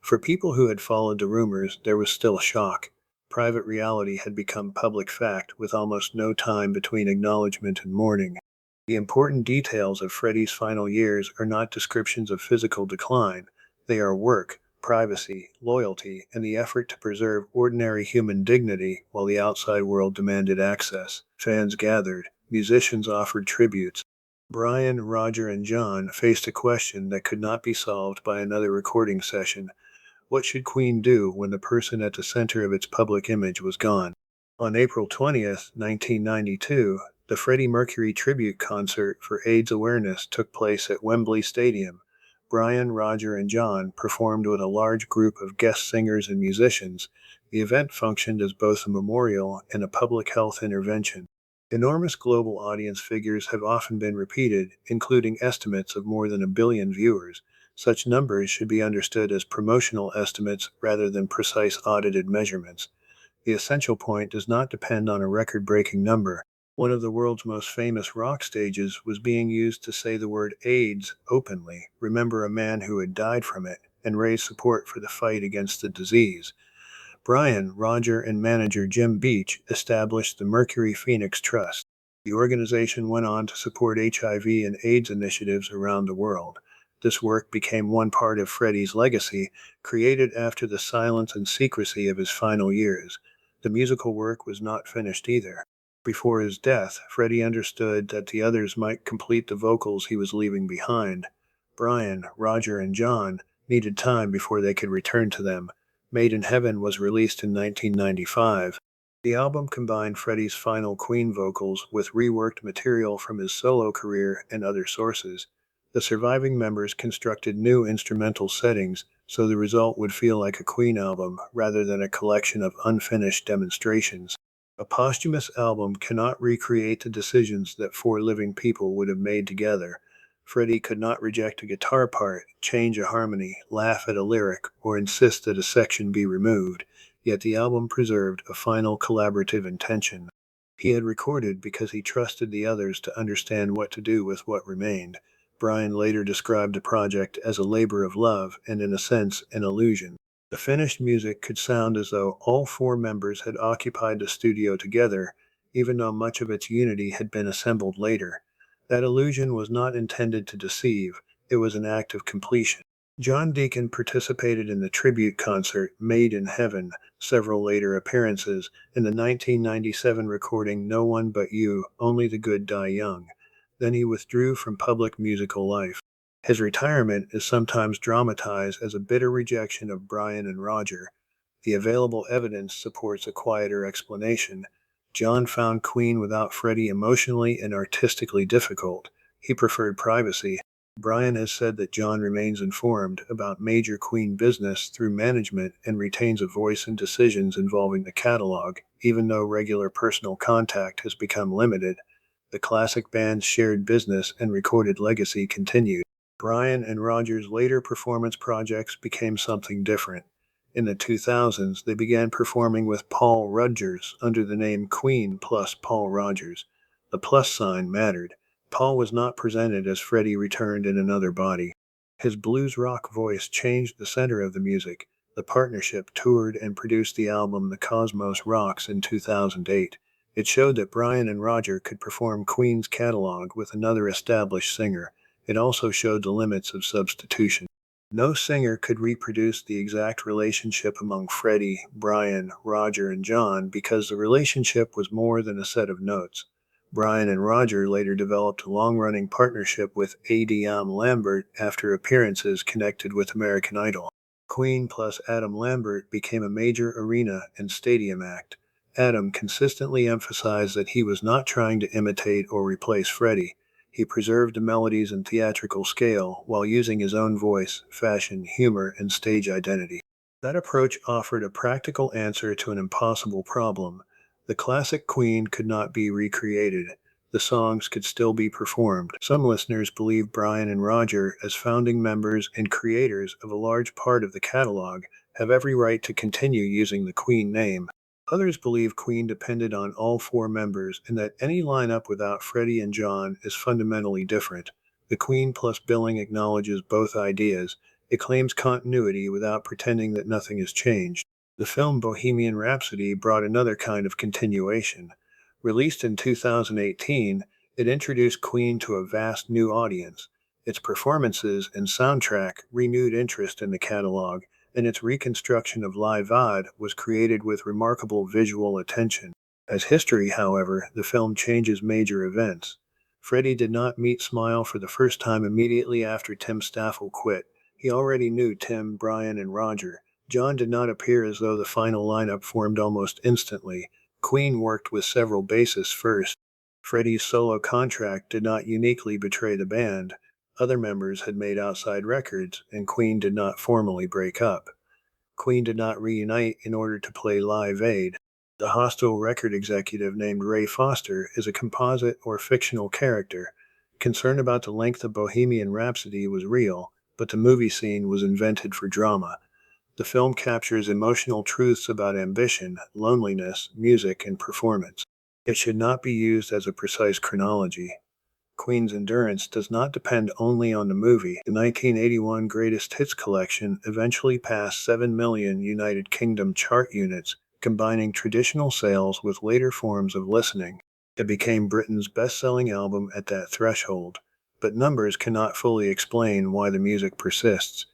For people who had followed the rumors, there was still shock. Private reality had become public fact with almost no time between acknowledgement and mourning. The important details of Freddie's final years are not descriptions of physical decline. They are work, privacy, loyalty, and the effort to preserve ordinary human dignity while the outside world demanded access. Fans gathered. Musicians offered tributes. Brian, Roger, and John faced a question that could not be solved by another recording session. What should Queen do when the person at the center of its public image was gone? On April 20th, 1992, the Freddie Mercury tribute concert for AIDS awareness took place at Wembley Stadium. Brian, Roger, and John performed with a large group of guest singers and musicians. The event functioned as both a memorial and a public health intervention. Enormous global audience figures have often been repeated, including estimates of more than 1 billion viewers. Such numbers should be understood as promotional estimates rather than precise audited measurements. The essential point does not depend on a record-breaking number. One of the world's most famous rock stages was being used to say the word AIDS openly, remember a man who had died from it, and raise support for the fight against the disease. Brian, Roger, and manager Jim Beach established the Mercury Phoenix Trust. The organization went on to support HIV and AIDS initiatives around the world. This work became one part of Freddie's legacy, created after the silence and secrecy of his final years. The musical work was not finished either. Before his death, Freddie understood that the others might complete the vocals he was leaving behind. Brian, Roger, and John needed time before they could return to them. Made in Heaven was released in 1995. The album combined Freddie's final Queen vocals with reworked material from his solo career and other sources. The surviving members constructed new instrumental settings, so the result would feel like a Queen album rather than a collection of unfinished demonstrations. A posthumous album cannot recreate the decisions that four living people would have made together. Freddie could not reject a guitar part, change a harmony, laugh at a lyric, or insist that a section be removed, yet the album preserved a final collaborative intention. He had recorded because he trusted the others to understand what to do with what remained. Brian later described the project as a labor of love and, in a sense, an illusion. The finished music could sound as though all four members had occupied the studio together, even though much of its unity had been assembled later. That illusion was not intended to deceive, it was an act of completion. John Deacon participated in the tribute concert Made in Heaven, several later appearances, and the 1997 recording No One But You, Only the Good Die Young. Then he withdrew from public musical life. His retirement is sometimes dramatized as a bitter rejection of Brian and Roger. The available evidence supports a quieter explanation. John found Queen without Freddie emotionally and artistically difficult. He preferred privacy. Brian has said that John remains informed about major Queen business through management and retains a voice in decisions involving the catalog, even though regular personal contact has become limited. The classic band's shared business and recorded legacy continued. Brian and Roger's later performance projects became something different. In the 2000s, they began performing with Paul Rodgers under the name Queen plus Paul Rodgers. The plus sign mattered. Paul was not presented as Freddie returned in another body. His blues rock voice changed the center of the music. The partnership toured and produced the album The Cosmos Rocks in 2008. It showed that Brian and Roger could perform Queen's catalog with another established singer. It also showed the limits of substitution. No singer could reproduce the exact relationship among Freddie, Brian, Roger, and John because the relationship was more than a set of notes. Brian and Roger later developed a long-running partnership with Adam Lambert after appearances connected with American Idol. Queen plus Adam Lambert became a major arena and stadium act. Adam consistently emphasized that he was not trying to imitate or replace Freddie. He preserved the melodies and theatrical scale while using his own voice, fashion, humor, and stage identity. That approach offered a practical answer to an impossible problem. The classic Queen could not be recreated. The songs could still be performed. Some listeners believe Brian and Roger, as founding members and creators of a large part of the catalog, have every right to continue using the Queen name. Others believe Queen depended on all four members and that any lineup without Freddie and John is fundamentally different. The Queen plus billing acknowledges both ideas. It claims continuity without pretending that nothing has changed. The film Bohemian Rhapsody brought another kind of continuation. Released in 2018, it introduced Queen to a vast new audience. Its performances and soundtrack renewed interest in the catalog, and its reconstruction of live Odd was created with remarkable visual attention. As history, however, the film changes major events. Freddie did not meet Smile for the first time immediately after Tim Staffel quit. He already knew Tim, Brian, and Roger. John did not appear as though the final lineup formed almost instantly. Queen worked with several bassists first. Freddie's solo contract did not uniquely betray the band. Other members had made outside records, and Queen did not formally break up. Queen did not reunite in order to play Live Aid. The hostile record executive named Ray Foster is a composite or fictional character. Concern about the length of Bohemian Rhapsody was real, but the movie scene was invented for drama. The film captures emotional truths about ambition, loneliness, music, and performance. It should not be used as a precise chronology. Queen's endurance does not depend only on the movie. The 1981 Greatest Hits collection eventually passed 7 million United Kingdom chart units, combining traditional sales with later forms of listening. It became Britain's best-selling album at that threshold. But numbers cannot fully explain why the music persists.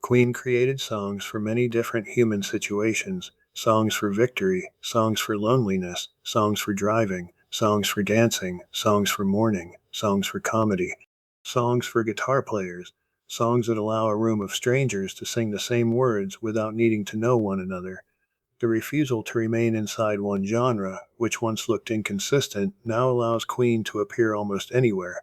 Queen created songs for many different human situations: songs for victory, songs for loneliness, songs for driving, songs for dancing, songs for mourning, songs for comedy, songs for guitar players, songs that allow a room of strangers to sing the same words without needing to know one another. The refusal to remain inside one genre, which once looked inconsistent, now allows Queen to appear almost anywhere.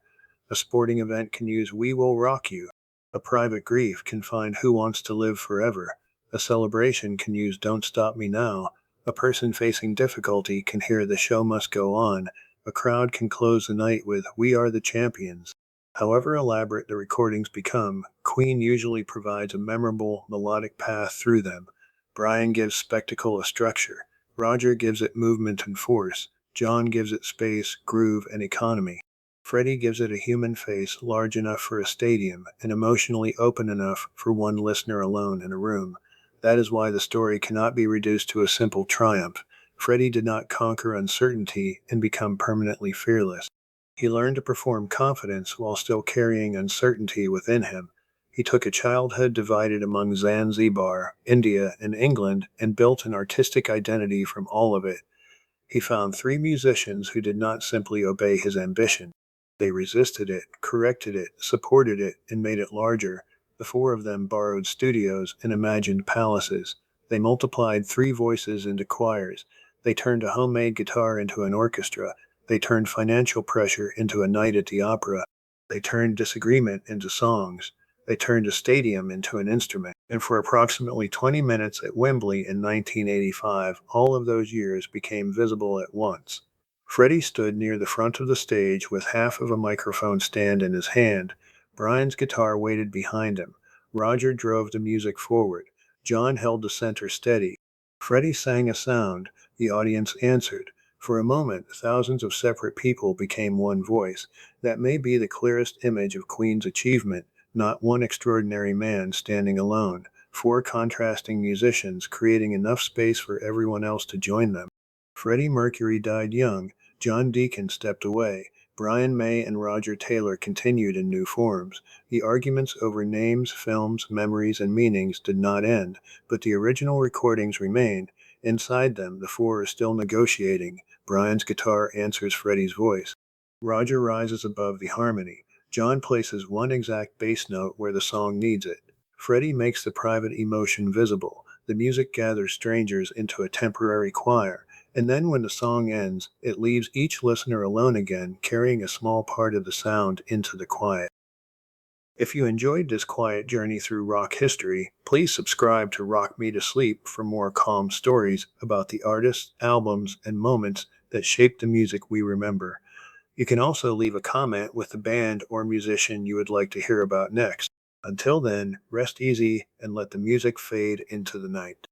A sporting event can use We Will Rock You. A private grief can find Who Wants to Live Forever. A celebration can use Don't Stop Me Now. A person facing difficulty can hear The Show Must Go On. A crowd can close the night with We Are the Champions. However elaborate the recordings become, Queen usually provides a memorable, melodic path through them. Brian gives spectacle a structure. Roger gives it movement and force. John gives it space, groove, and economy. Freddie gives it a human face large enough for a stadium and emotionally open enough for one listener alone in a room. That is why the story cannot be reduced to a simple triumph. Freddie did not conquer uncertainty and become permanently fearless. He learned to perform confidence while still carrying uncertainty within him. He took a childhood divided among Zanzibar, India, and England and built an artistic identity from all of it. He found three musicians who did not simply obey his ambition. They resisted it, corrected it, supported it, and made it larger. The four of them borrowed studios and imagined palaces. They multiplied three voices into choirs. They turned a homemade guitar into an orchestra. They turned financial pressure into a night at the opera. They turned disagreement into songs. They turned a stadium into an instrument. And for approximately 20 minutes at Wembley in 1985, all of those years became visible at once. Freddie stood near the front of the stage with half of a microphone stand in his hand. Brian's guitar waited behind him. Roger drove the music forward. John held the center steady. Freddie sang a sound. The audience answered. For a moment, thousands of separate people became one voice. That may be the clearest image of Queen's achievement, not one extraordinary man standing alone, four contrasting musicians creating enough space for everyone else to join them. Freddie Mercury died young. John Deacon stepped away. Brian May and Roger Taylor continued in new forms. The arguments over names, films, memories, and meanings did not end, but the original recordings remain. Inside them, the four are still negotiating. Brian's guitar answers Freddie's voice. Roger rises above the harmony. John places one exact bass note where the song needs it. Freddie makes the private emotion visible. The music gathers strangers into a temporary choir. And then when the song ends, it leaves each listener alone again, carrying a small part of the sound into the quiet. If you enjoyed this quiet journey through rock history, please subscribe to Rock Me to Sleep for more calm stories about the artists, albums, and moments that shaped the music we remember. You can also leave a comment with the band or musician you would like to hear about next. Until then, rest easy and let the music fade into the night.